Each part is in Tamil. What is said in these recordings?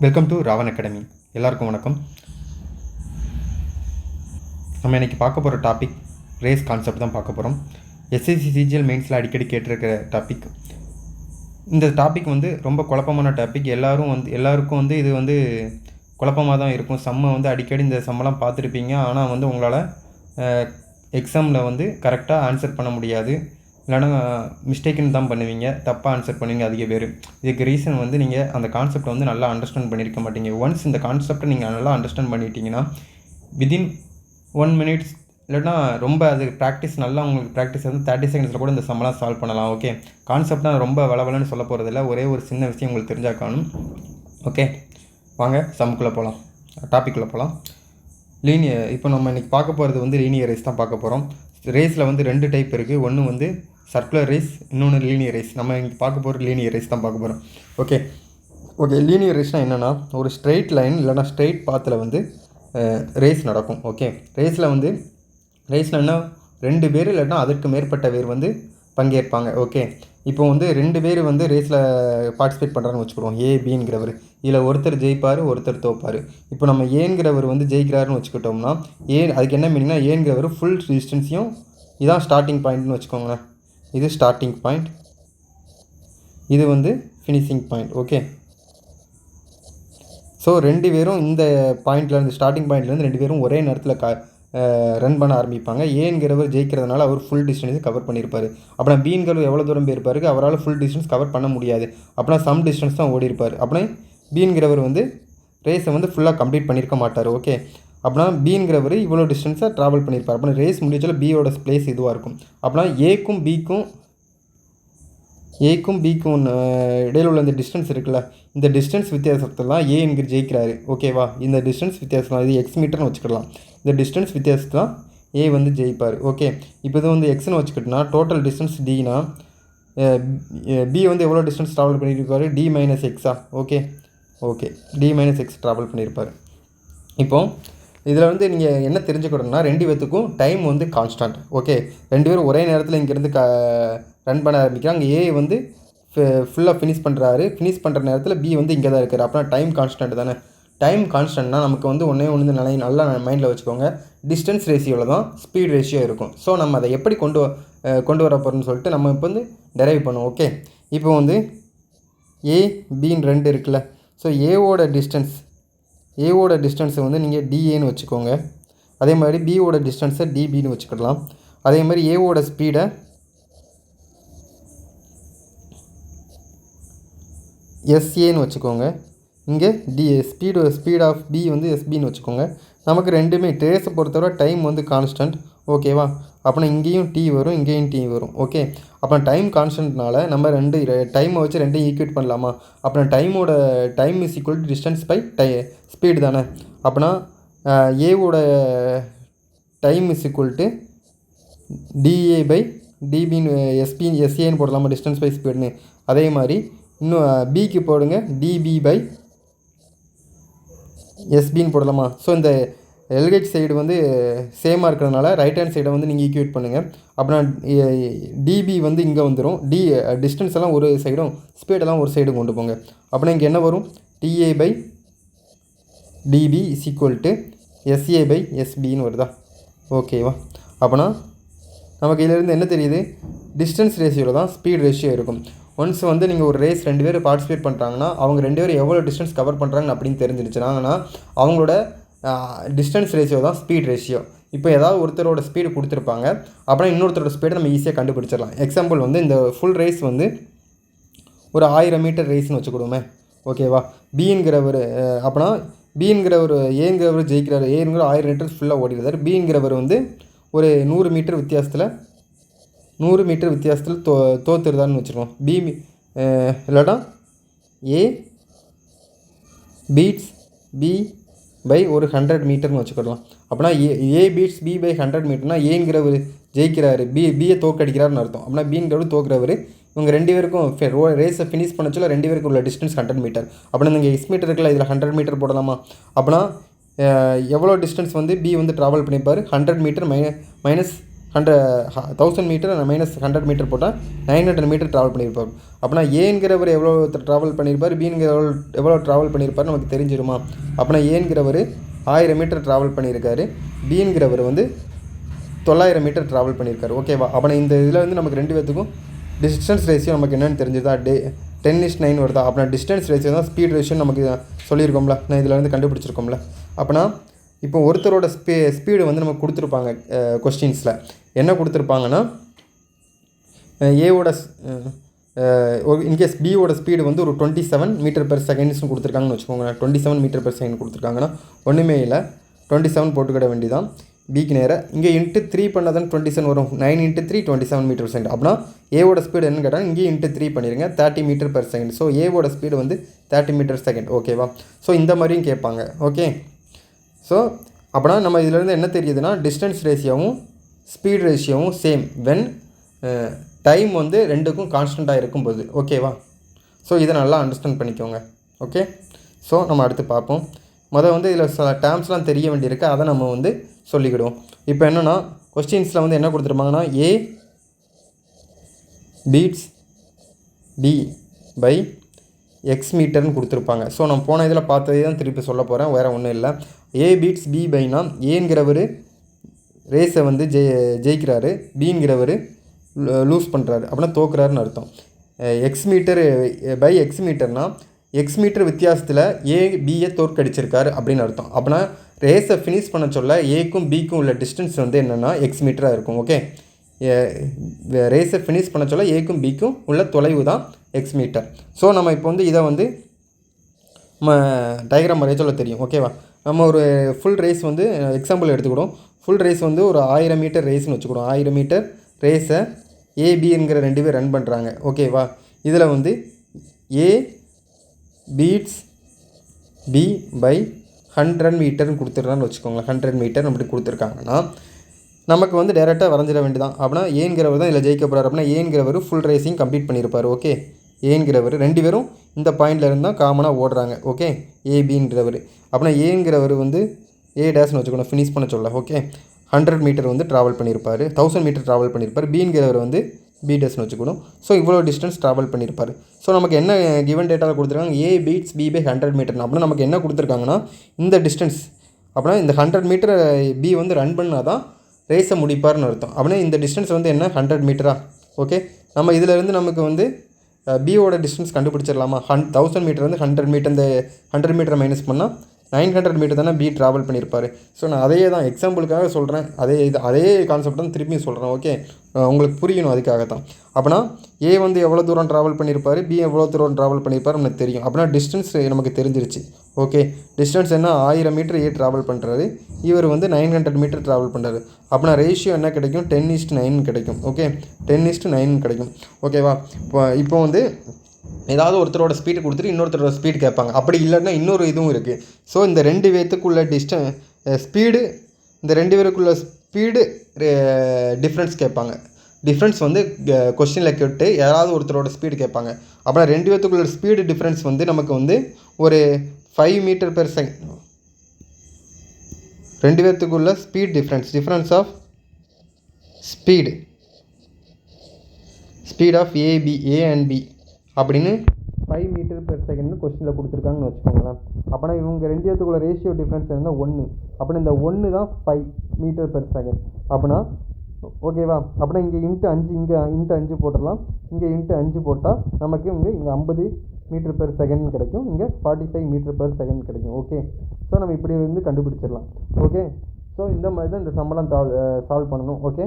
Welcome to Raavan academy. எல்லாருக்கும் வணக்கம். நம்ம இன்றைக்கி பார்க்க போகிற டாபிக் ரேஸ் கான்செப்ட் தான் பார்க்க போகிறோம். எஸ்எஸ்சி சிஜிஎல் மெயின்ஸில் அடிக்கடி கேட்டிருக்கிற டாபிக். இந்த டாபிக் ரொம்ப குழப்பமான டாபிக். எல்லாருக்கும் இது குழப்பமாக தான் இருக்கும். சம்மை அடிக்கடி இந்த சம்மெல்லாம் பார்த்துருப்பீங்க. ஆனால் உங்களால் எக்ஸாமில் கரெக்டாக ஆன்சர் பண்ண முடியாது. இல்லைனா மிஸ்டேக்குன்னு தான் பண்ணுவீங்க, தப்பாக ஆன்சர் பண்ணுவீங்க அதிக பேர். இதுக்கு ரீசன் நீங்கள் அந்த கான்செப்டை நல்லா அண்டர்ஸ்டாண்ட் பண்ணியிருக்க மாட்டீங்க. ஒன்ஸ் இந்த கான்செப்டை நீங்கள் நல்லா அண்டர்ஸ்டாண்ட் பண்ணிட்டீங்கன்னா வித்தின் 1 minute இல்லைனா ரொம்ப அது ப்ராக்டிஸ் நல்லா உங்களுக்கு ப்ராக்டிஸ் 30 secondsல கூட இந்த சம்மெல்லாம் சால்வ் பண்ணலாம். ஓகே, கான்செப்ட்லாம் ரொம்ப வளவலன்னு சொல்ல போகிறதில்ல. ஒரே ஒரு சின்ன விஷயம் உங்களுக்கு தெரிஞ்சாக்கணும். ஓகே, வாங்க சம்முக்குள்ளே போகலாம், டாப்பிக்குள்ளே போகலாம். இப்போ நம்ம இன்றைக்கி பார்க்க போகிறது லீனியர் ரேஸ் தான் பார்க்க போகிறோம். ரேஸில் 2 டைப் இருக்குது. ஒன்று சர்க்குலர் ரேஸ், இன்னொன்று லீனியர் ரேஸ். நம்ம இன்றைக்கி பார்க்க போகிற லீனியர் ரேஸ் தான் பார்க்க போகிறோம். ஓகே, லீனியர் ரேஸ்னால் என்னென்னா, ஒரு ஸ்ட்ரெயிட் லைன் இல்லைனா ஸ்ட்ரெயிட் பாத்தில் ரேஸ் நடக்கும். ஓகே, ரேஸில் என்ன 2 பேர் இல்லைனா அதற்கு மேற்பட்ட பேர் பங்கேற்பாங்க. ஓகே, இப்போ 2 பேர் ரேஸில் பார்ட்டிசிபேட் பண்ணுறான்னு வச்சுக்கிடுவோம். ஏபிங்கிறவர். இதில் ஒருத்தர் ஜெயிப்பார், ஒருத்தர் தோப்பார். இப்போ நம்ம ஏங்கிறவர் ஜெயிக்கிறாருன்னு வச்சுக்கிட்டோம்னா, அதுக்கு என்ன மீனிங்னா, ஏங்கிறவர் ஃபுல் டிஸ்டன்ஸையும் இதான் ஸ்டார்டிங் பாயிண்ட்னு வச்சுக்கோங்களேன். இது ஸ்டார்டிங் பாயிண்ட், இது ஃபினிஷிங் பாயிண்ட். ஓகே, ஸோ 2 பேரும் இந்த பாயிண்ட்லேருந்து ஸ்டார்டிங் பாயிண்ட்லேருந்து 2 பேரும் ஒரே நேரத்தில் ரன் பண்ண ஆரம்பிப்பாங்க. ஏங்கிறவர் ஜெயிக்கிறதுனால அவர் ஃபுல் டிஸ்டன்ஸை கவர் பண்ணியிருப்பார். அப்படின்னா பீன்கிறவர் எவ்வளோ தூரம் போயிருப்பாரு, அவரால் ஃபுல் டிஸ்டன்ஸ் கவர் பண்ண முடியாது. அப்படின்னா சம் டிஸ்டன்ஸ் தான் ஓடி இருப்பார். அப்படின்னா பீன்கிறவர் ரேஸை ஃபுல்லாக கம்ப்ளீட் பண்ணியிருக்க மாட்டார். ஓகே, அப்படின்னா பீன்கிறவர் இவ்வளோ டிஸ்டன்ஸாக ட்ராவல் பண்ணியிருப்பார். அப்படின்னா ரேஸ் முடிச்சாலும் பியோட பிளேஸ் இதுவாக இருக்கும். அப்படின்னா ஏக்கும் பிக்கும் இடையில் உள்ள இந்த டிஸ்டன்ஸ் இருக்குல்ல, இந்த டிஸ்டன்ஸ் வித்தியாசத்தில் தான் என்கிற ஜெயிக்கிறாரு. ஓகேவா, இந்த டிஸ்டன்ஸ் வித்தியாசம் இது எக்ஸ் மீட்டர்னு வச்சுக்கலாம். இந்த டிஸ்டன்ஸ் வித்தியாசத்தில் தான் ஜெயிப்பார். ஓகே, இப்போ இது எக்ஸ்னு வச்சுக்கிட்டோன்னா டோட்டல் டிஸ்டன்ஸ் டினா பி எவ்வளோ டிஸ்டன்ஸ் ட்ராவல் பண்ணியிருப்பார், டி மைனஸ் எக்ஸா. Okay, D minus X travel பண்ணியிருப்பார். இப்போது இதில் நீங்கள் என்ன தெரிஞ்சுக்கணும்னா, 2 பேர்த்துக்கும் டைம் கான்ஸ்டன்ட். ஓகே, 2 பேரும் ஒரே நேரத்தில் இங்கேருந்து ரன் பண்ண ஆரம்பிக்கிறாங்க. ஏ ஃபுல்லாக ஃபினிஷ் பண்ணுற நேரத்தில் பி இங்கே தான் இருக்கார். அப்படின்னா டைம் கான்ஸ்டன்ட் தானே. டைம் கான்ஸ்டன்ட்னா நமக்கு ஒன்று நல்லா மைண்டில் வச்சுக்கோங்க, டிஸ்டன்ஸ் ரேஷியோவில் தான் ஸ்பீட் ரேஷியோ இருக்கும். ஸோ நம்ம அதை எப்படி கொண்டு வர போகிறோம்னு சொல்லிட்டு நம்ம இப்போ டெரைவ் பண்ணுவோம். ஓகே, இப்போ ஏ பின்னு 2 இருக்குல்ல. ஸோ ஏவோட டிஸ்டன்ஸை நீங்கள் டிஏன்னு வச்சுக்கோங்க. அதே மாதிரி பியோட டிஸ்டன்ஸை டிபின்னு வச்சுக்கிடலாம். அதே மாதிரி ஏவோட ஸ்பீடை எஸ்ஏன்னு வச்சுக்கோங்க. இங்கே ஸ்பீட் ஆஃப் பி எஸ்பின்னு வச்சுக்கோங்க. நமக்கு ரெண்டுமே ரேஸை பொறுத்தவரை டைம் கான்ஸ்டன்ட். ஓகேவா, அப்படின்னா இங்கேயும் டி வரும், இங்கேயும் டி வரும். ஓகே, அப்புறம் டைம் கான்ஸ்டன்ட்னால நம்ம டைமை வச்சு ரெண்டையும் ஈக்குவேட் பண்ணலாமா. அப்புறம் time is equal to distance by speed தானே. அப்படின்னா ஏவோட time is equal to DA by டிபின்னு எஸ்ஏன்னு போடலாமா, டிஸ்டன்ஸ் பை ஸ்பீடுன்னு. அதே மாதிரி இன்னும் பிக்கு போடுங்க, டிபி பை எஸ்பின்னு போடலாமா. ஸோ இந்த எல்ஹெச் சைடு சேமாக இருக்கிறதுனால ரைட் ஹேண்ட் சைடை நீங்கள் ஈக்குவேட் பண்ணுங்கள். அப்படின்னா டிபி இங்கே வந்துடும். டிஸ்டன்ஸ் எல்லாம் ஒரு சைடும், ஸ்பீடெல்லாம் ஒரு சைடும் கொண்டு போங்க. அப்படின்னா இங்கே என்ன வரும், DA by DB is equal to SA by எஸ்பின்னு வருதா. ஓகேவா, அப்படின்னா நமக்கு இதிலேருந்து என்ன தெரியுது, டிஸ்டன்ஸ் ரேஷியோவில் தான் ஸ்பீட் ரேஷியோ இருக்கும். ஒன்ஸ் நீங்கள் ஒரு ரேஸ் 2 பேர் பார்ட்டிசிபேட் பண்ணுறாங்கன்னா, அவங்க 2 பேரும் எவ்வளோ டிஸ்டன்ஸ் கவர் பண்ணுறாங்கன்னு அப்படின்னு தெரிஞ்சிருச்சுனாங்கன்னா அவங்களோட டிஸ்டன்ஸ் ரேஷியோ தான் ஸ்பீட் ரேஷியோ. இப்போ ஏதாவது ஒருத்தரோட ஸ்பீடு கொடுத்துருப்பாங்க, அப்புறம் இன்னொருத்தரோட ஸ்பீடை நம்ம ஈஸியாக கண்டுபிடிச்சிடலாம். எக்ஸாம்பிள் இந்த ஃபுல் ரேஸ் ஒரு 1000 மீட்டர் ரேஸ்னு வச்சுக்கிடுவோமே. ஓகேவா, பிங்கிறவர் அப்படின்னா பிங்கிறவர் ஏங்கிறவர் ஜெயிக்கிறார். ஏங்கிற 1000 மீட்டர் ஃபுல்லாக ஓடிடுறாரு. பிங்கிறவர் ஒரு 100 மீட்டர் வித்தியாசத்தில் தோத்துருதான்னு வச்சுருக்கோம். பி இல்லைனா ஏ பீட்ஸ் பி பை ஒரு 100 மீட்டர்னு வச்சுக்கிடலாம். அப்படின்னா ஏ பீட்ஸ் பி பை 100 மீட்டர்னால் ஏங்கிறவர் ஜெயிக்கிறாரு, பியை தோக்கடிக்கிறாருன்னு அர்த்தம். அப்படின்னா பிங்கிறவர் தோக்குறவர். இவங்க 2 பேருக்கும் ரேஸை ஃபினிஷ் பண்ணச்சுல 2 பேருக்கு உள்ள டிஸ்டன்ஸ் 100 மீட்டர். அப்படின்னா நீங்கள் எக்ஸ் மீட்டர் இருக்குல்ல, இதில் 100 மீட்டர் போடலாமா. அப்படின்னா எவ்வளோ டிஸ்டன்ஸ் பி ட்ராவல் பண்ணியிருப்பார், 100 metre minus 1000 metre minus 100 metre போட்டால் 900 மீட்டர் ட்ராவல் பண்ணியிருப்பார். அப்படின்னா ஏங்கிறவர் எவ்வளோ ட்ராவல் பண்ணியிருப்பார், பிங்கிற எவ்வளோ ட்ராவல் பண்ணியிருப்பார் நமக்கு தெரிஞ்சிருமா? அப்படின்னா ஏங்கிறவர் 1000 மீட்டர் ட்ராவல் பண்ணியிருக்காரு, பிங்கிறவர் வந்து 900 மீட்டர் ட்ராவல் பண்ணியிருக்காரு. ஓகேவா? அப்படின்னா இந்த இதில் வந்து நமக்கு ரெண்டு பேர்த்துக்கும் டிஸ்டன்ஸ் ரேஷியோ நமக்கு என்னென்னு தெரிஞ்சுதா? 10:9 வருதா? அப்படின்னா டிஸ்டன்ஸ் ரேஷியோ தான் ஸ்பீட் ரேஷியோ நமக்கு சொல்லியிருக்கோம்ல, நான் இதில் வந்து கண்டுபிடிச்சிருக்கோம்ல. அப்படின்னா இப்போ ஒருத்தரோட ஸ்பீடு வந்து நமக்கு கொடுத்துருப்பாங்க கொஸ்டின்ஸில். என்ன கொடுத்துருப்பாங்கன்னா ஏவோட இன்கேஸ் பியோட ஸ்பீடு வந்து ஒரு 27 மீட்டர் பெர் செகண்ட்ஸ்னு கொடுத்துருக்காங்கன்னு வச்சுக்கோங்க. 27 மீட்டர் பெர் செகண்ட் கொடுத்துருக்காங்கன்னா ஒன்றுமே இல்லை, 27 போட்டுக்கிட வேண்டியதான் பிக்கு நேராக. இங்கே இன்ட்டு 3 பண்ணால் தான் 27 வரும். 9 × 3 27 மீட்டர் பெர் செகண்ட். அப்படின்னா ஏவோட ஸ்பீடு என்னன்னு கேட்டால் இங்கே இன்ட்டு 3 பண்ணிடுங்க, 30 மீட்டர் பெர் செகண்ட். ஸோ ஏவோட ஸ்பீடு வந்து 30 மீட்டர் செகண்ட். ஓகேவா? ஸோ இந்த மாதிரியும் கேட்பாங்க. ஓகே, ஸோ அப்படின்னா நம்ம இதிலேருந்து என்ன தெரியுதுன்னா டிஸ்டன்ஸ் ரேஷியோவும் ஸ்பீட் ரேஷியோவும் சேம் வென் டைம் வந்து ரெண்டுக்கும் கான்ஸ்டண்ட்டாக இருக்கும்போது. ஓகேவா? ஸோ இதை நல்லா அண்டர்ஸ்டாண்ட் பண்ணிக்கோங்க. ஓகே, ஸோ நம்ம அடுத்து பார்ப்போம். வந்து இதில் சில டேர்ம்ஸ்லாம் தெரிய வேண்டியிருக்கு, அதை நம்ம வந்து சொல்லிக்கிடுவோம். இப்போ என்னென்னா கொஸ்டின்ஸில் வந்து என்ன கொடுத்துருப்பாங்கன்னா ஏ பீட்ஸ் பி பை எக்ஸ் மீட்டர்னு கொடுத்துருப்பாங்க. ஸோ நான் போன இதில் பார்த்ததே தான் திருப்பி சொல்ல போகிறேன், வேறு ஒன்றும் இல்லை. ஏ பீட்ஸ் பி பைனா ஏங்கிறவர் ரேஸை வந்து ஜெயிக்கிறாரு, பிங்கிறவர் லூஸ் பண்ணுறாரு, அப்படின்னா தோக்குறாருன்னு அர்த்தம். எக்ஸ் மீட்டர் பை எக்ஸ் மீட்டர்னால் எக்ஸ் மீட்டர் வித்தியாசத்தில் ஏ பியை தோற்கடிச்சிருக்காரு அப்படின்னு அர்த்தம். அப்படின்னா ரேஸை ஃபினிஷ் பண்ண சொல்ல ஏக்கும் பிக்கும் உள்ள டிஸ்டன்ஸ் வந்து என்னென்னா எக்ஸ் மீட்டராக இருக்கும். ஓகே, ரேஸை ஃபினிஷ் பண்ண சொல்ல ஏக்கும் பிக்கும் உள்ள தொலைவு தான் எக்ஸ் மீட்டர். ஸோ நம்ம இப்போ வந்து இதை வந்து நம்ம டயக்ராம் வரைய சொல்ல தெரியும். ஓகேவா? நம்ம ஒரு ஃபுல் ரேஸ் வந்து எக்ஸாம்பிள் எடுத்துக்கிடும். ஃபுல் ரேஸ் வந்து ஒரு 1000 மீட்டர் ரேஸ்னு வச்சுக்கிடும். 1000 மீட்டர் ரேஸை ஏபிங்கிற 2 பேர் ரன் பண்ணுறாங்க. ஓகேவா? இதில் வந்து ஏ பீட்ஸ் பி பை 100 மீட்டர்னு கொடுத்துட்றான்னு வச்சுக்கோங்களேன். 100 மீட்டர் அப்படி கொடுத்துருக்காங்கன்னா நமக்கு வந்து டேரெக்டாக வரைஞ்சிட வேண்டியதான். அப்படின்னா ஏங்கிறவர் தான் இதில் ஜெயிக்க போகிறார். அப்படின்னா ஏங்கிறவர் ஃபுல் ரேஸிங் கம்ப்ளீட் பண்ணியிருப்பார். ஓகே, ஏங்கிறவர் 2 பேரும் இந்த பாயிண்டில் இருந்தால் காமனாக ஓடுறாங்க. ஓகே, ஏபிங்கிறவர். அப்படின்னா ஏங்கிறவர் வந்து ஏ டேஷ்னு வச்சுக்கணும், ஃபினிஷ் பண்ண சொல்ல. ஓகே, 100 மீட்டர் வந்து ட்ராவல் பண்ணியிருப்பார், 1000 மீட்டர் ட்ராவல் பண்ணியிருப்பார். பிங்கிறவர் வந்து பி டேஷ்னு வச்சுக்கணும். ஸோ இவ்வளோ டிஸ்டன்ஸ் ட்ராவல் பண்ணியிருப்பார். ஸோ நமக்கு என்ன கிவன் டேட்டாவில் கொடுத்துருக்காங்க? ஏ பீட்ஸ் பி பை 100 மீட்டர். அப்படின்னா நமக்கு என்ன கொடுத்துருக்காங்கன்னா இந்த டிஸ்டன்ஸ், அப்படின்னா இந்த 100 மீட்டர் பி வந்து ரன் பண்ணால் தான் ரேஸை முடிப்பார்னு அர்த்தம். அப்படின்னா இந்த டிஸ்டன்ஸ் வந்து என்ன 100 மீட்டரா? ஓகே, நம்ம இதிலேருந்து நமக்கு வந்து பியோட டிஸ்டன்ஸ் கண்டுபிடிச்சிடலாமா? 1000 மீட்டர் வந்து 100 மீட்டர், இந்த 100 மீட்டரை மைனஸ் பண்ணால் 900 மீட்டர் தானே பி ட்ராவல் பண்ணியிருப்பார். ஸோ நான் அதே தான் எக்ஸாம்பிளுக்காக சொல்கிறேன், அதே கான்செப்ட் தான் திரும்பியும் சொல்கிறேன். ஓகே, உங்களுக்கு புரியணும், அதுக்காக தான். அப்படின்னா ஏ வந்து எவ்வளோ தூரம் ட்ராவல் பண்ணியிருப்பார், பி எவ்வளோ தூரம் ட்ராவல் பண்ணியிருப்பார் நமக்கு தெரியும். அப்படின்னா டிஸ்டன்ஸ் நமக்கு தெரிஞ்சிருச்சு. ஓகே, டிஸ்டன்ஸ் என்ன 1000 மீட்டர் ஏ ட்ராவல் பண்ணுறாரு, இவர் வந்து 900 மீட்டர் ட்ராவல் பண்ணுறாரு. அப்படின்னா ரேஷியோ என்ன கிடைக்கும்? 10:9 கிடைக்கும். ஓகே, 10:9 கிடைக்கும். ஓகேவா? இப்போ வந்து ஏதாவது ஒருத்தரோட ஸ்பீடு கொடுத்துட்டு இன்னொருத்தரோட ஸ்பீடு கேட்பாங்க. அப்படி இல்லைன்னா இன்னொரு இதுவும் இருக்குது. ஸோ இந்த 2 பேர்த்துக்குள்ள ஸ்பீடு, இந்த 2 பேருக்குள்ள ஸ்பீடு டிஃப்ரென்ஸ் கேட்பாங்க. டிஃப்ரென்ஸ் வந்து கொஸ்டினில் கேட்டு யாராவது ஒருத்தரோட ஸ்பீடு கேட்பாங்க. அப்புறம் 2 பேர்த்துக்குள்ள ஸ்பீடு டிஃப்ரென்ஸ் வந்து நமக்கு வந்து ஒரு 5 மீட்டர் பெர் செகண்ட். 2 பேர்த்துக்குள்ள speed difference of speed of A and B அப்படின்னு 5 மீட்டர் பெர் செகண்ட்னு கொஸ்டினில் கொடுத்துருக்காங்கன்னு வச்சுக்கோங்களேன். அப்படின்னா இவங்க 2 பேர்த்துக்குள்ள ரேஷியோ டிஃப்ரென்ஸ் இருந்தால் 1. அப்படின்னா இந்த 1 தான் 5 மீட்டர் பெர் செகண்ட். அப்படின்னா ஓகேவா? அப்படின்னா இங்கே இன்ட்டு 5, இங்கே இன்ட்டு 5 போட்டுடலாம். இங்கே இன்ட்டு 5 போட்டால் நமக்கு இங்கே 50 மீட்டர் பெர் செகண்ட் கிடைக்கும், இங்கே 45 மீட்டர் பெர் செகண்ட் கிடைக்கும். ஓகே, ஸோ நம்ம இப்படி வந்து கண்டுபிடிச்சிடலாம். ஓகே, ஸோ இந்த மாதிரி தான் இந்த சம்பளம் சால்வ் பண்ணணும். ஓகே,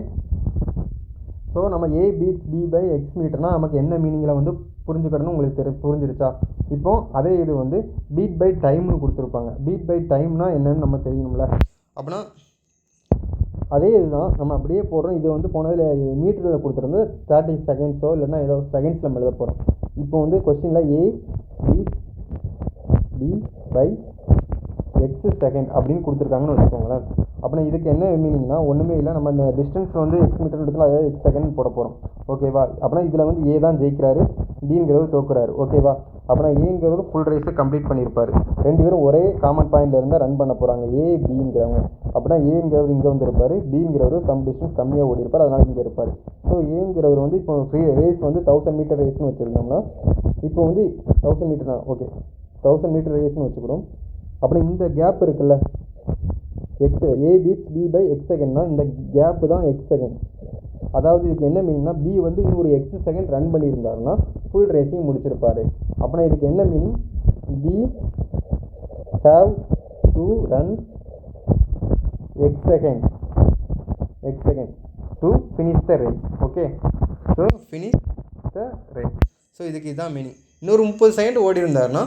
ஸோ நம்ம ஏ பீட்ஸ் பி பை எக்ஸ் மீட்டர்னால் நமக்கு என்ன மீனிங்கில் வந்து புரிஞ்சுக்கணும்னு உங்களுக்கு புரிஞ்சிருச்சா? இப்போ அதே இது வந்து பீட் பை டைம்னு கொடுத்துருப்பாங்க. பீட் பை டைம்னா என்னன்னு நம்ம தெரியணும்ல. அப்படின்னா அதே இதுதான் நம்ம அப்படியே போடுறோம். இது வந்து போனதில் மீட்டரில் கொடுத்துருந்து 30 செகண்ட்ஸோ இல்லைன்னா ஏதோ செகண்ட்ஸில் நம்ம எழுத போகிறோம். இப்போ வந்து கொஸ்டினில் ஏ பி பை எக்ஸ் செகண்ட் அப்படின்னு கொடுத்துருக்காங்கன்னு வச்சுக்கோங்களேன். அப்படின்னா இதுக்கு என்ன மீனிங்னா ஒன்றுமே இல்லை, நம்ம இந்த டிஸ்டன்ஸ் வந்து எக்ஸ் மீட்டர் இடத்துல அதாவது எக்ஸ் செகண்ட் போட போகிறோம். ஓகேவா? அப்படின்னா இதில் வந்து ஏ தான் ஜெயிக்கிறாரு, பிங்கிறவர் தோக்குறாரு. ஓகேவா? அப்படின்னா ஏங்கிறவர் ஃபுல் ரேஸை கம்ப்ளீட் பண்ணியிருப்பார். 2 பேரும் ஒரே காமன் பாயிண்டில் இருந்தால் ரன் பண்ண போகிறாங்க, ஏ பிங்கிறவங்க. அப்படின்னா ஏங்கிறவர் இங்கே வந்துருப்பார், பிங்கிறவர் சம் டிஸ்டன்ஸ் கம்மியாக ஓடி இருப்பார், அதனால் இங்கே இருப்பார். ஸோ ஏங்கிறவர் வந்து இப்போ ரேஸ் வந்து 1000 மீட்டர் ரேஸ்னு வச்சுருந்தோம்னா, இப்போ வந்து 1000 மீட்டர் தான், ஓகே 1000 மீட்டர் ரேஸ்னு வச்சுக்கிறோம். அப்புறம் இந்த கேப் இருக்குல்ல, X A beats B by X செகண்ட்னா இந்த கேப்பு தான் எக்ஸ் செகண்ட். அதாவது இதுக்கு என்ன மீனிங்னா, பி வந்து இன்னொரு எக்ஸ் செகண்ட் ரன் பண்ணியிருந்தாருன்னா ஃபுல் ரேஸையும் முடிச்சிருப்பார். அப்படின்னா இதுக்கு என்ன meaning, B have to run X second to finish the race. Okay, so finish the race. So இதுக்கு இதுதான் மீனிங். இன்னொரு 30 செகண்ட் ஓடி இருந்தாருன்னா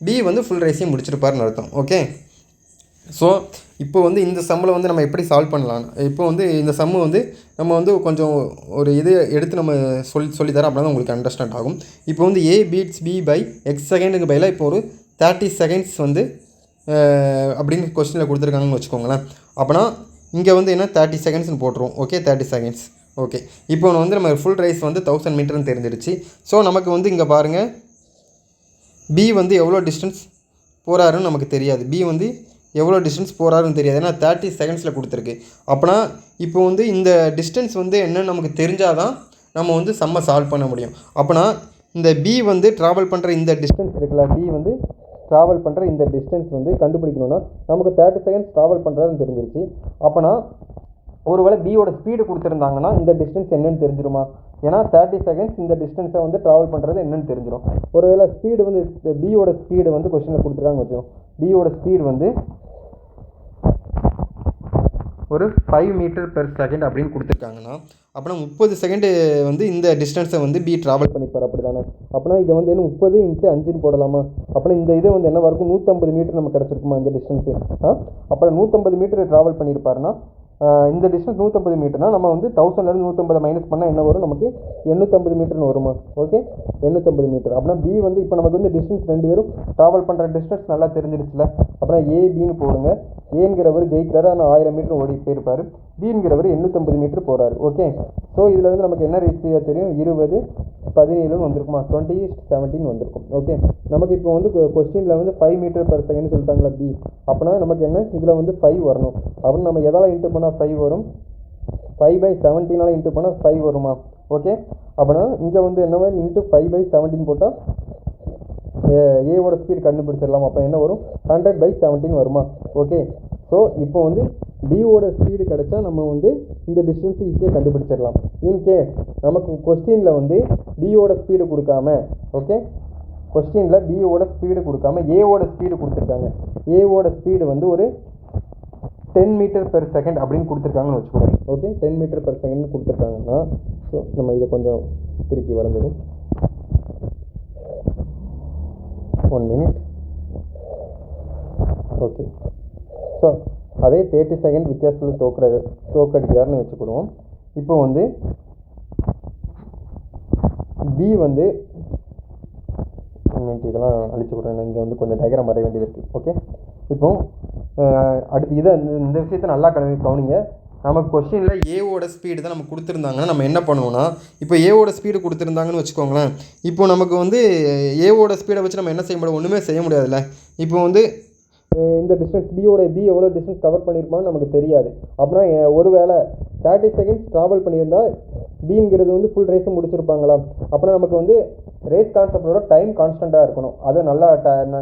பி வந்து ஃபுல் ரேஸையும் முடிச்சிருப்பாருன்னு அர்த்தம். ஓகே, ஸோ இப்போ வந்து இந்த சம்மில் வந்து நம்ம எப்படி சால்வ் பண்ணலாம், இப்போ வந்து இந்த சம்மு வந்து நம்ம வந்து கொஞ்சம் ஒரு இது எடுத்து நம்ம சொல்லித்தரோம், அப்படின்னா தான் உங்களுக்கு அண்டர்ஸ்டாண்ட் ஆகும். இப்போ வந்து ஏ பீட்ஸ் பி பை எக்ஸ் செகண்டுக்கு பதிலாக இப்போ ஒரு 30 செகண்ட்ஸ் வந்து அப்படின்னு கொஸ்டினில் கொடுத்துருக்காங்கன்னு வச்சுக்கோங்களேன். அப்போனா இங்கே வந்து என்ன 30 செகண்ட்ஸ்னு போட்டுருவோம். Okay, 30 seconds. ஓகே, இப்போ வந்து நம்ம ஃபுல் ரேஸ் வந்து 1000 மீட்டர்னு தெரிஞ்சிருச்சு. ஸோ நமக்கு வந்து இங்கே பாருங்கள், பி வந்து எவ்வளோ டிஸ்டன்ஸ் போகிறாருன்னு நமக்கு தெரியாது. பி வந்து எவ்வளோ டிஸ்டன்ஸ் போகிறாருன்னு தெரியாது, ஏன்னா 30 செகண்ட்ஸில் கொடுத்துருக்கு. அப்போனா இப்போ வந்து இந்த டிஸ்டன்ஸ் வந்து என்னன்னு நமக்கு தெரிஞ்சால் தான் நம்ம வந்து சம்மை சால்வ் பண்ண முடியும். அப்போனா இந்த பி வந்து ட்ராவல் பண்ணுற இந்த டிஸ்டன்ஸ் இருக்குல்ல, பி வந்து ட்ராவல் பண்ணுற இந்த டிஸ்டன்ஸ் வந்து கண்டுபிடிக்கணும்னா நமக்கு 30 செகண்ட்ஸ் ட்ராவல் பண்ணுறதுன்னு தெரிஞ்சிருச்சு. அப்போனா ஒருவேளை பியோட ஸ்பீடு கொடுத்துருந்தாங்கன்னா இந்த டிஸ்டன்ஸ் என்னன்னு தெரிஞ்சிருமா, ஏன்னா 30 செகண்ட்ஸ் இந்த டிஸ்டன்ஸை வந்து ட்ராவல் பண்ணுறது என்னன்னு தெரிஞ்சிடும். ஒருவேளை ஸ்பீடு வந்து பியோட ஸ்பீடு வந்து கொஸ்டினில் கொடுத்துருக்காங்கன்னு வச்சோம், பியோட ஸ்பீடு வந்து ஒரு 5 மீட்டர் பெர் செகண்ட் அப்படின்னு கொடுத்துருக்காங்கன்னா, அப்படின்னா 30 செகண்டு வந்து இந்த டிஸ்டன்ஸை வந்து பி ட்ராவல் பண்ணிப்பார், அப்படி தானே? அப்படின்னா இதை வந்து என்ன 30 × 5ன்னு போடலாமா? அப்படின்னா இந்த இது வந்து என்ன வரைக்கும் 150 மீட்டர் நமக்கு கிடச்சிருக்குமா இந்த டிஸ்டன்ஸு? அப்புறம் 150 மீட்டர் ட்ராவல் பண்ணியிருப்பாருன்னா இந்த டிஸ்டன்ஸ் 150 மீட்டர்னா நம்ம வந்து 1000லேருந்து 150 மைனஸ் பண்ணால் என்ன வரும், நமக்கு 850 மீட்டர்னு வருமா? Okay, 850 metre. அப்படின்னா பி வந்து இப்போ நமக்கு வந்து டிஸ்டன்ஸ் 2 பேரும் ட்ராவல் பண்ணுற டிஸ்டன்ஸ் நல்லா தெரிஞ்சிருச்சுல. அப்புறம் ஏபின்னு போடுங்க. ஏங்கிறவர் ஜெயிக்கிறாரு, ஆனால் 1000 மீட்டர் ஓடி போயிருப்பார். பிங்கிறவர் 850 மீட்டர் போகிறாரு. ஓகே, ஸோ இதில் வந்து நமக்கு என்ன ரேஷியோ தெரியும், 20 17ன்னு வந்திருக்குமா, 20:17 வந்திருக்கும். ஓகே, நமக்கு இப்போ வந்து கொஸ்டினில் வந்து 5 மீட்டர் பெர் செகண்ட் சொல்லிட்டாங்களா பி, அப்படின்னா நமக்கு என்ன இதில் வந்து 5 வரணும். அப்படின்னு நம்ம எதால் இன்ட்டு பண்ணால் 5 வரும், 5/17 இன்ட்டு பண்ணால் 5 வருமா? ஓகே, அப்படின்னா இங்கே வந்து என்ன இன்ட்டு 5/17 போட்டால் ஏவோட ஸ்பீடு கண்டுபிடிச்சிடலாம். அப்போ என்ன வரும், 100/17 வருமா? ஓகே, ஸோ இப்போ வந்து பியோட ஸ்பீடு கிடச்சா நம்ம வந்து இந்த டிஸ்டன்ஸ் ஈஸியாக கண்டுபிடிச்சிடலாம். இன்கேஸ் நமக்கு கொஸ்டினில் வந்து பியோட ஸ்பீடு கொடுக்காம, ஓகே, கொஸ்டினில் பியோட ஸ்பீடு கொடுக்காம ஏவோட ஸ்பீடு கொடுத்துருக்காங்க. ஏவோட ஸ்பீடு வந்து ஒரு 10 மீட்டர் பெர் செகண்ட் அப்படின்னு கொடுத்துருக்காங்கன்னு வச்சுக்கோங்க. ஓகே, 10 மீட்டர் பெர் செகண்ட் கொடுத்துருக்காங்கன்னா, ஸோ நம்ம இதை கொஞ்சம் திருப்பி வரைஞ்சிடும். 1 minute. ஓகே, ஸோ அதே 30 செகண்ட் வித்தியாசத்தில் தோக்கடிக்கிறாருன்னு வச்சுக்கிடுவோம். இப்போ வந்து பி வந்து இதெல்லாம் அழிச்சு கொடுறேன், இங்கே வந்து கொஞ்சம் டயக்ராம் வரைய வேண்டியது இருக்குது. ஓகே, இப்போ அடுத்து இதை இந்த விஷயத்தை நல்லா கவனிங்க. நமக்கு கொஸ்டினில் ஏவோட ஸ்பீடு தான் நம்ம கொடுத்துருந்தாங்கன்னா நம்ம என்ன பண்ணுவோம்னா, இப்போ ஏவோட ஸ்பீடு கொடுத்துருந்தாங்கன்னு வச்சுக்கோங்களேன். இப்போ நமக்கு வந்து ஏவோட ஸ்பீடை வச்சு நம்ம என்ன செய்ய முடியும், ஒன்றுமே செய்ய முடியாதுல்ல. இப்போ வந்து இந்த டிஸ்டன்ஸ் பி எவ்வளோ டிஸ்டன்ஸ் கவர் பண்ணியிருப்பான்னு நமக்கு தெரியாது. அப்படின்னா ஒருவேளை 30 செகண்ட்ஸ் ட்ராவல் பண்ணியிருந்தால் பிங்கிறது வந்து ஃபுல் ரேஸும் முடிச்சிருப்பாங்களா? அப்படின்னா நமக்கு வந்து ரேஸ் கான்செப்டோட டைம் கான்ஸ்டண்ட்டாக இருக்கணும், அதை நல்லா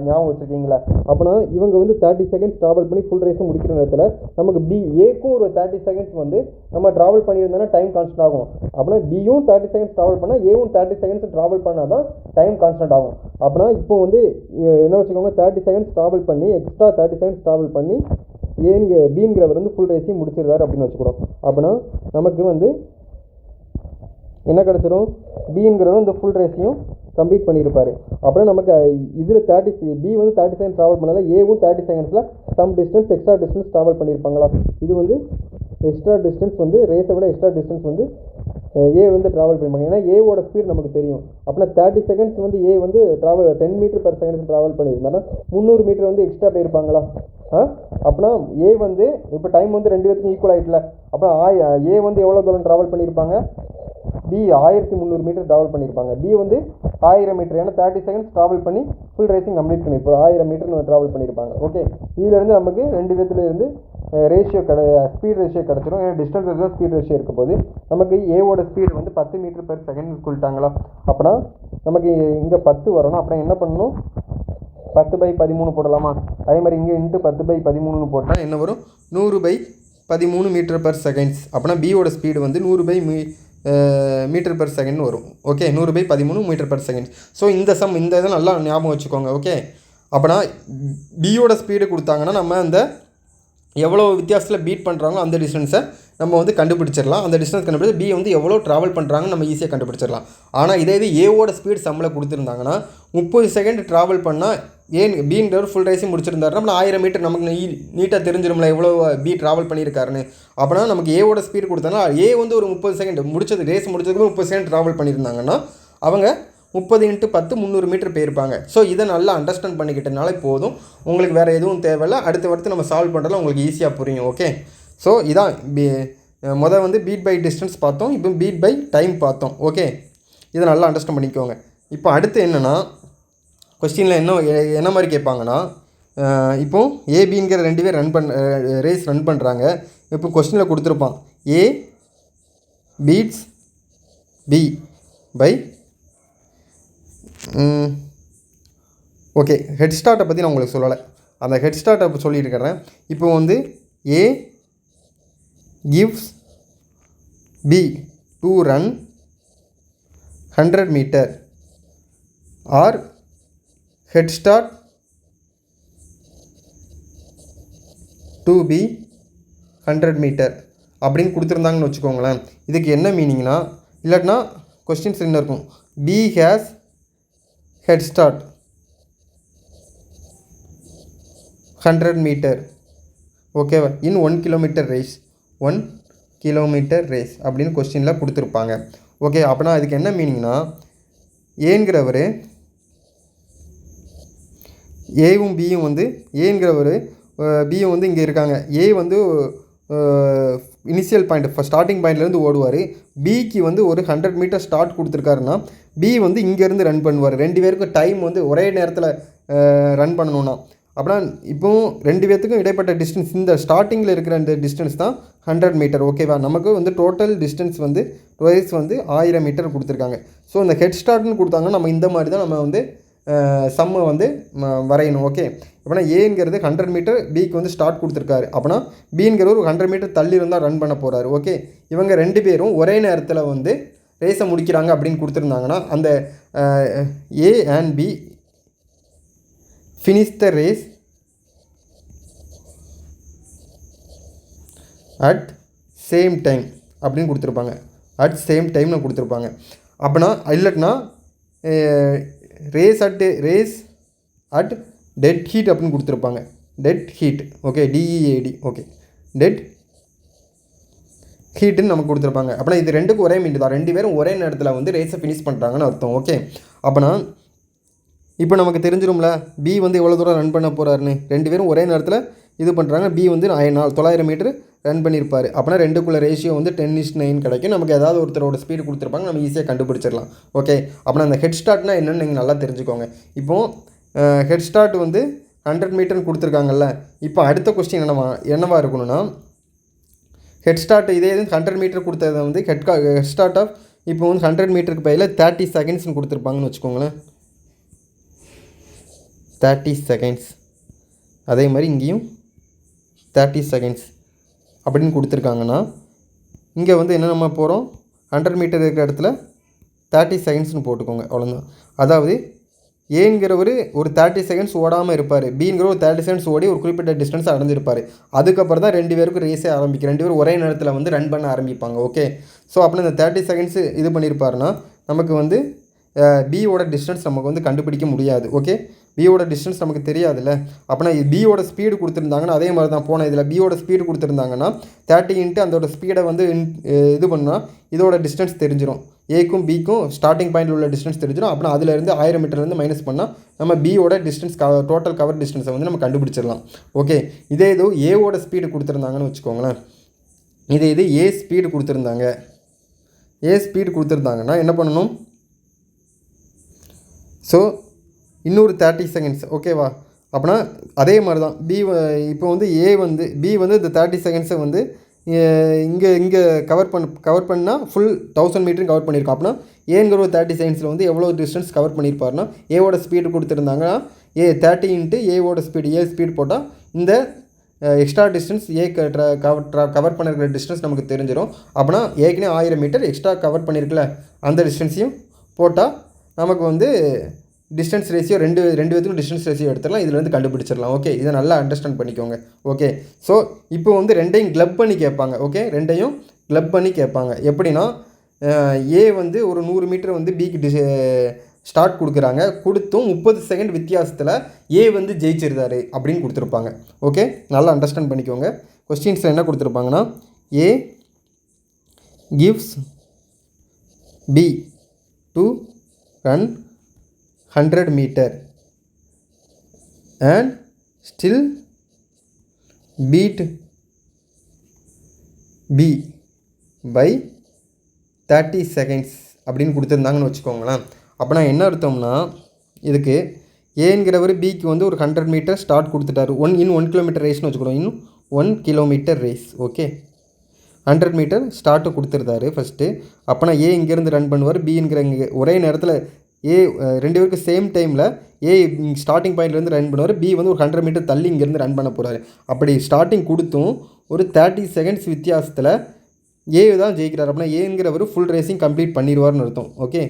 ஞாபகம் வச்சுருக்கீங்களா? அப்படின்னா இவங்க வந்து 30 செகண்ட்ஸ் ட்ராவல் பண்ணி ஃபுல் ரேஸும் முடிக்கிற நேரத்தில் நமக்கு ஏக்கும் ஒரு 30 செகண்ட்ஸ் வந்து நம்ம ட்ராவல் பண்ணியிருந்தோன்னா டைம் கான்ஸ்டன்ட் ஆகும். அப்படின்னா பியும் 30 செகண்ட்ஸ் ட்ராவல் பண்ணால் ஏவும் 30 செகண்ட்ஸ் ட்ராவல் பண்ணால் தான் டைம் கான்ஸ்டன்ட் ஆகும். அப்படின்னா இப்போ வந்து என்ன வச்சுக்கோங்க, 30 செகண்ட்ஸ் ட்ராவல் பண்ணி எக்ஸ்ட்ரா 30 செகண்ட்ஸ் ட்ராவல் பண்ணி பிங்கிறவர் வந்து ஃபுல் ரேஸையும் முடிச்சிருக்காரு அப்படின்னு வச்சுக்கிறோம். அப்படின்னா நமக்கு வந்து என்ன கிடச்சிரும், பிங்கிறவர் இந்த ஃபுல் ரேஸையும் கம்ப்ளீட் பண்ணியிருப்பார். அப்புறம் நமக்கு இதில் பி வந்து 30 செகண்ட்ஸ் ட்ராவல் பண்ணால ஏவும் 30 செகண்ட்ஸில் some distance extra distance travel பண்ணியிருப்பாங்களா? இது வந்து எக்ஸ்ட்ரா டிஸ்டன்ஸ் வந்து ரேஸை விட எக்ஸ்ட்ரா டிஸ்டன்ஸ் வந்து ஏ வந்து ட்ராவல் பண்ணியிருப்பாங்க. ஏன்னா ஏவோட ஸ்பீட் நமக்கு தெரியும். அப்படின்னா 30 செகண்ட்ஸ் வந்து ஏ வந்து 10 மீட்டர் பெர் செகண்ட்ஸ் ட்ராவல் பண்ணியிருந்தாங்கன்னா 300 மீட்டர் வந்து எக்ஸ்ட்ரா போயிருப்பாங்களா? அப்படின்னா ஏ வந்து இப்போ டைம் வந்து 2 பேருக்கும் ஈக்குவல் ஆகிட்டல. அப்புறம் ஏ வந்து எவ்வளோ தூரம் ட்ராவல் பண்ணியிருப்பாங்க, பி 1300 மீட்டர் ட்ராவல் பண்ணியிருப்பாங்க. பி வந்து 1000 மீட்டர், ஏன்னா 30 செகண்ட்ஸ் ட்ராவல் பண்ணி ஃபுல் ரேசிங் கம்ப்ளீட் பண்ணியிருப்போம். 1000 மீட்டர் ட்ராவல் பண்ணியிருப்பாங்க. ஓகே, இதிலேருந்து நமக்கு ரெண்டு பேர்த்துலேருந்து ரேஷியோ ஸ்பீட் ரேஷியோ கிடச்சிடும். ஏன்னா டிஸ்டன்ஸ் இருந்தால் ஸ்பீட் ரேஷியோ இருக்க போது நமக்கு ஏவோட ஸ்பீடு வந்து 10 மீட்டர் பெர் செகண்ட் சொல்லிட்டாங்களா. அப்படின்னா நமக்கு இங்கே 10 வரணும். அப்புறம் என்ன பண்ணணும், 10/13 போடலாமா. அதே மாதிரி இங்கே இன்ட்டு 10/13 போட்டால் என்ன வரும், 100/13 மீட்டர் பெர் செகண்ட்ஸ். அப்படின்னா பியோட ஸ்பீடு வந்து 100 மீட்டர் பெர் செகண்ட் வரும். Okay, 100/13 metre per second. So இந்த இதை நல்லா ஞாபகம் வச்சுக்கோங்க. ஓகே, அப்படின்னா பியோட ஸ்பீடு கொடுத்தாங்கன்னா நம்ம அந்த எவ்வளோ வித்தியாசத்தில் பீட் பண்ணுறாங்களோ அந்த டிஸ்டன்ஸை நம்ம வந்து கண்டுபிடிச்சிடலாம். அந்த டிஸ்டன்ஸ் கண்டுபிடிச்சி பி வந்து எவ்வளோ ட்ராவல் பண்ணுறாங்கன்னு நம்ம ஈஸியாக கண்டுபிடிச்சிடலாம். ஆனால் இதே இது ஏவோட ஸ்பீட் சம்மில் கொடுத்துருந்தாங்கன்னா 30 செகண்ட் ட்ராவல் பண்ணால் பிங்கிறவர் ஃபுல் ரேஸும் முடிச்சிருந்தாரு, நம்ம 1000 மீட்டர் நமக்கு நீட்டாக தெரிஞ்சிடும்ல எவ்வளோ பி ட்ராவல் பண்ணியிருக்காருன்னு. அப்படின்னா நமக்கு ஏவோட ஸ்பீட் கொடுத்தாங்கன்னா ஏ வந்து ஒரு 30 செகண்ட் ரேஸ் முடிச்சதுக்கு 30 செகண்ட் ட்ராவல் பண்ணியிருந்தாங்கன்னா அவங்க 30 × 10 300 மீட்டர் போயிருப்பாங்க. ஸோ இதை நல்லா அண்டர்ஸ்டாண்ட் பண்ணிக்கிட்டனால போதும், உங்களுக்கு வேறு எதுவும் தேவையில்லை. அடுத்து நம்ம சால்வ் பண்ணுறதுல உங்களுக்கு ஈஸியாக புரியும். ஓகே, ஸோ இதான் வந்து பீட் பை டிஸ்டன்ஸ் பார்த்தோம், இப்போ பீட் பை டைம் பார்த்தோம். ஓகே, இதை நல்லா அண்டர்ஸ்டாண்ட் பண்ணிக்கோங்க. இப்போ அடுத்து என்னென்னா கொஸ்டினில் என்ன மாதிரி கேட்பாங்கன்னா, இப்போது ஏபிங்கிற 2 பேர் ரேஸ் ரன் பண்ணுறாங்க. இப்போ கொஸ்டினில் கொடுத்துருப்பான் A beats B by okay, head ஸ்டார்ட்டை பற்றி நான் உங்களுக்கு சொல்லலை, அந்த ஹெட் ஸ்டார்ட்டை சொல்லியிருக்கிறேன். இப்போ வந்து ஏ gives B to run 100 meter or head start to be 100 meter அப்படின்னு கொடுத்துருந்தாங்கன்னு வச்சுக்கோங்களேன். இதுக்கு என்ன மீனிங்னா, இல்லாட்டினா கொஸ்டின்ஸ் என்ன இருக்கும், B has head start 100 meter ஓகேவா in 1 kilometer race 1 kilometre race அப்படின்னு கொஸ்டினில் கொடுத்துருப்பாங்க. ஓகே, அப்படின்னா அதுக்கு என்ன மீனிங்னா, ஏங்கிறவர் ஏவும் பியும் வந்து ஏங்கிறவர் பியும் வந்து இங்கே இருக்காங்க. ஏ வந்து இனிஷியல் பாயிண்ட் ஸ்டார்டிங் பாயிண்ட்லேருந்து ஓடுவார். பிக்கு வந்து ஒரு 100 மீட்டர் ஸ்டார்ட் கொடுத்துருக்காருன்னா பி வந்து இங்கேருந்து ரன் பண்ணுவார். 2 பேருக்கும் டைம் வந்து ஒரே நேரத்தில் ரன் பண்ணணுன்னா, அப்படின்னா இப்போவும் 2 பேர்த்துக்கும் இடைப்பட்ட டிஸ்டன்ஸ் இந்த ஸ்டார்டிங்கில் இருக்கிற இந்த டிஸ்டன்ஸ் தான் 100 மீட்டர். ஓகேவா, நமக்கு வந்து டோட்டல் டிஸ்டன்ஸ் வந்து ரேஸ் வந்து 1000 மீட்டர் கொடுத்துருக்காங்க. ஸோ இந்த ஹெட் ஸ்டார்ட்னு கொடுத்தாங்கன்னா நம்ம இந்த மாதிரி தான் நம்ம வந்து சம்மை வந்து வரையணும். ஓகே, அப்படின்னா ஏங்கிறது 100 மீட்டர், பிக்கு வந்து ஸ்டார்ட் கொடுத்துருக்காரு. அப்படின்னா பிங்கிறது ஒரு 100 மீட்டர் தள்ளி இருந்தால் ரன் பண்ண போகிறாரு. ஓகே, இவங்க 2 பேரும் ஒரே நேரத்தில் வந்து ரேஸை முடிக்கிறாங்க அப்படின்னு கொடுத்துருந்தாங்கன்னா அந்த A and B finish the race at same time அப்படின்னு கொடுத்துருப்பாங்க. அட் சேம் டைம்னு கொடுத்துருப்பாங்க. அப்படின்னா இல்லைன்னா ரேஸ் அட் டெட் ஹீட் அப்படின்னு கொடுத்துருப்பாங்க. Dead heat okay, D E A D okay, dead ஹீட்டுன்னு நமக்கு கொடுத்துருப்பாங்க. அப்படின்னா இது ரெண்டுக்கும் ஒரே மீன் தான், 2 பேரும் ஒரே நேரத்தில் வந்து ரேஸை ஃபினிஷ் பண்ணுறாங்கன்னு அர்த்தம். ஓகே, அப்படின்னா இப்போ நமக்கு தெரிஞ்சிடும்ல பி வந்து எவ்வளோ தூரம் ரன் பண்ண போகிறாருன்னு. 2 பேரும் ஒரே நேரத்தில் இது பண்ணுறாங்க. பி வந்து 900 மீட்டர் ரன் பண்ணியிருப்பார். அப்படின்னா 2க்குள்ள ரேஷியோ வந்து 10:9 கிடைக்கும். நமக்கு ஏதாவது ஒருத்தரோட ஸ்பீடு கொடுத்துருப்பாங்க, நம்ம ஈஸியாக கண்டுபிடிச்சிடலாம். ஓகே, அப்படின்னா அந்த ஹெட் ஸ்டார்ட்னா என்னென்னு நீங்கள் நல்லா தெரிஞ்சுக்கோங்க. இப்போது ஹெட் ஸ்டார்ட் வந்து 100 மீட்டர்னு கொடுத்துருக்காங்கல்ல. இப்போ அடுத்த கொஸ்டின் என்னவா இருக்கணும்னா, ஹெட் ஸ்டார்ட் இதே 100 மீட்டர் கொடுத்ததை வந்து ஹெட் ஸ்டார்ட் ஆஃப் இப்போ வந்து 100 மீட்டருக்கு பையில் 30 செகண்ட்ஸ்னு கொடுத்துருப்பாங்கன்னு வச்சுக்கோங்களேன். 30 செகண்ட்ஸ். அதே மாதிரி இங்கேயும் 30 செகண்ட்ஸ் அப்படின்னு கொடுத்துருக்காங்கன்னா இங்கே வந்து என்ன நம்ம போகிறோம், 100 மீட்டர் இருக்கிற இடத்துல 30 செகண்ட்ஸ்னு போட்டுக்கோங்க, அவ்வளோதான். அதாவது ஏங்கிறவர் ஒரு 30 செகண்ட்ஸ் ஓடாமல் இருப்பார், பிங்கிற ஒரு 30 செகண்ட்ஸ் ஓடி ஒரு குறிப்பிட்ட டிஸ்டன்ஸ் அடைஞ்சிருப்பார். அதுக்கப்புறம் தான் 2 பேருக்கும் ரேஸே ஆரம்பிக்கும். 2 பேரும் ஒரே நேரத்தில் வந்து ரன் பண்ண ஆரம்பிப்பாங்க. ஓகே, ஸோ அப்படின்னா இந்த 30 செகண்ட்ஸ் இது பண்ணியிருப்பாருன்னா நமக்கு வந்து பியோட டிஸ்டன்ஸ் நமக்கு வந்து கண்டுபிடிக்க முடியாது. ஓகே, பியோட டிஸ்டன்ஸ் நமக்கு தெரியாதுல்ல. அப்படின்னா பியோட ஸ்பீடு கொடுத்துருந்தாங்கன்னா அதே மாதிரி தான் போன இதில் பியோட ஸ்பீடு கொடுத்துருந்தாங்கன்னா 30 அதோட ஸ்பீடை வந்து இது பண்ணால் இதோட டிஸ்டன்ஸ் தெரிஞ்சிடும். ஏக்கும் பிக்கும் ஸ்டார்டிங் பாயிண்டில் உள்ள டிஸ்டன்ஸ் தெரிஞ்சிடும். அப்படின்னா அதிலேருந்து 1000 மீட்டர்லேருந்து மைனஸ் பண்ணால் நம்ம பியோட டிஸ்டன்ஸ் டோட்டல் கவர் டிஸ்டன்ஸை வந்து நம்ம கண்டுபிடிச்சிடலாம். ஓகே, இதே இது ஏவோட ஸ்பீடு கொடுத்துருந்தாங்கன்னு வச்சுக்கோங்களேன். இது ஏ ஸ்பீடு கொடுத்துருந்தாங்க, ஏ ஸ்பீடு கொடுத்துருந்தாங்கன்னா என்ன பண்ணணும்? ஸோ இன்னொரு 30 செகண்ட்ஸ் ஓகேவா? அப்படின்னா அதே மாதிரி தான் இப்போ வந்து பி வந்து இந்த 30 செகண்ட்ஸை வந்து இங்கே கவர் பண்ணால் ஃபுல் 1000 மீட்டரும் கவர் பண்ணியிருக்கோம். அப்படின்னா ஏங்கிற ஒரு 30 செகண்ட்ஸில் வந்து எவ்வளோ டிஸ்டன்ஸ் கவர் பண்ணியிருப்பாருன்னா, ஏவோட ஸ்பீடு கொடுத்துருந்தாங்கன்னா 30 இன்ட்டு ஏவோட ஸ்பீடு போட்டால் இந்த எக்ஸ்ட்ரா டிஸ்டன்ஸ் கவர் பண்ணிருக்கிற டிஸ்டன்ஸ் நமக்கு தெரிஞ்சிடும். அப்படின்னா ஏற்கனவே 1000 மீட்டர் எக்ஸ்ட்ரா கவர் பண்ணியிருக்கல அந்த டிஸ்டன்ஸையும் போட்டால் நமக்கு வந்து டிஸ்டன்ஸ் ரேஷியோ ரெண்டு பேத்துக்கும் டிஸ்டன்ஸ் ரேஷியோ எடுத்துடலாம். இதில் வந்து கண்டுபிடிச்சிடலாம். ஓகே, இதை நல்லா அண்டர்ஸ்டாண்ட் பண்ணிக்கோங்க. ஓகே, ஸோ இப்போ வந்து ரெண்டையும் கிளப் பண்ணி கேட்பாங்க. ஓகே, ரெண்டையும் கிளப் பண்ணி கேட்பாங்க. எப்படின்னா ஏ வந்து ஒரு 100 மீட்டர் வந்து பிக்கு ஸ்டார்ட் கொடுக்குறாங்க. கொடுத்தும் 30 செகண்ட் வித்தியாசத்தில் ஏ வந்து ஜெயிச்சிருந்தாரு அப்படின்னு கொடுத்துருப்பாங்க. ஓகே, நல்லா அண்டர்ஸ்டாண்ட் பண்ணிக்கோங்க. கொஸ்டின்ஸில் என்ன கொடுத்துருப்பாங்கன்னா, A gives B to run 100 meter and still beat B by 30 seconds அப்படின்னு கொடுத்துருந்தாங்கன்னு வச்சுக்கோங்களேன். அப்போனா என்ன அர்த்தம்னா, இதுக்கு ஏங்கிறவர் பிக்கு வந்து ஒரு 100 மீட்டர் ஸ்டார்ட் கொடுத்துட்டாரு. 1 கிலோமீட்டர் ரேஸ்னு வச்சுக்கிறோம். இன்னும் 1 kilometre race. Okay, 100 metre start கொடுத்துருந்தாரு ஃபஸ்ட்டு. அப்போனா ஏ இங்கேருந்து ரன் பண்ணுவார். பிங்கிற ஒரே நேரத்தில் ஏ ரெண்டு பேருக்கு சேம் டைமில் ஏ ஸ்டார்டிங் பாயிண்ட்லேருந்து ரன் பண்ணுவார். பி வந்து ஒரு 100 மீட்டர் தள்ளி இங்கேருந்து ரன் பண்ண போகிறாரு. அப்படி ஸ்டார்டிங் கொடுத்தும் ஒரு 30 செகண்ட்ஸ் வித்தியாசத்தில் ஏ தான் ஜெயிக்கிறார். அப்படின்னா ஏங்கிறவர் ஃபுல் ரேசிங் கம்ப்ளீட் பண்ணிடுவார்னு அர்த்தம். ஓகே,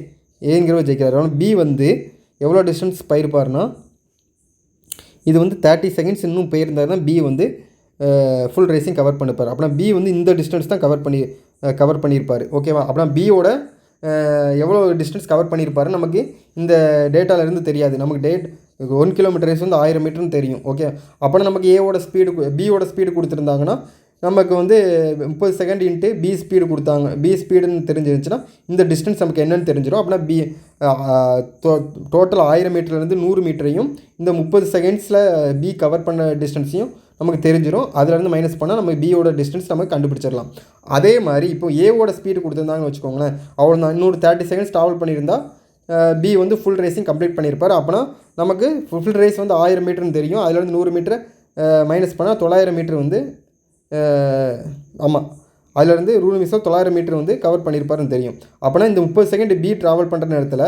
ஏங்கிறவர் ஜெயிக்கிறார். ஆனால் பி வந்து எவ்வளோ டிஸ்டன்ஸ் போயிருப்பார்னா, இது வந்து 30 செகண்ட்ஸ் இன்னும் போயிருந்தார் தான் பி வந்து ஃபுல் ரேசிங் கவர் பண்ணிப்பார். அப்படின்னா பி வந்து இந்த டிஸ்டன்ஸ் தான் கவர் பண்ணியிருப்பார். ஓகேவா? அப்படின்னா பியோட எவ்வளோ டிஸ்டன்ஸ் கவர் பண்ணியிருப்பாரு நமக்கு இந்த டேட்டாவிலேருந்து தெரியாது. நமக்கு 1 கிலோமீட்டர் ரேஸ் வந்து 1000 மீட்டர்னு தெரியும். ஓகே, அப்போனா நமக்கு பியோட ஸ்பீடு கொடுத்துருந்தாங்கன்னா நமக்கு வந்து 30 செகண்ட் இன்ட்டு பி ஸ்பீடுன்னு தெரிஞ்சிருந்துச்சுன்னா இந்த டிஸ்டன்ஸ் நமக்கு என்னென்னு தெரிஞ்சிடும். அப்படின்னா டோட்டல் 1000 மீட்டர்லேருந்து 100 மீட்டரையும் இந்த 30 செகண்ட்ஸில் பி கவர் பண்ண டிஸ்டன்ஸையும் நமக்கு தெரிஞ்சிடும். அதிலேருந்து மைனஸ் பண்ணால் நம்ம பியோட டிஸ்டன்ஸ் நம்ம கண்டுபிடிச்சிடலாம். அதே மாதிரி இப்போ ஏவோட ஸ்பீடு கொடுத்துருந்தாங்கன்னு வச்சுக்கோங்களேன். அவ்வளோ தான், இன்னொரு 30 செகண்ட்ஸ் ட்ராவல் பண்ணியிருந்தால் பி வந்து ஃபுல் ரேசிங் கம்ப்ளீட் பண்ணியிருப்பார். அப்போனா நமக்கு ஃபுல் ரேஸ் வந்து 1000 மீட்டர்னு தெரியும். அதிலேருந்து 100 மீட்டரை மைனஸ் பண்ணால் 900 மீட்டர் வந்து அதிலேருந்து 900 மீட்டர் வந்து கவர் பண்ணியிருப்பாருன்னு தெரியும். அப்போனா இந்த 30 செகண்ட் பி ட்ராவல் பண்ணுற நேரத்தில்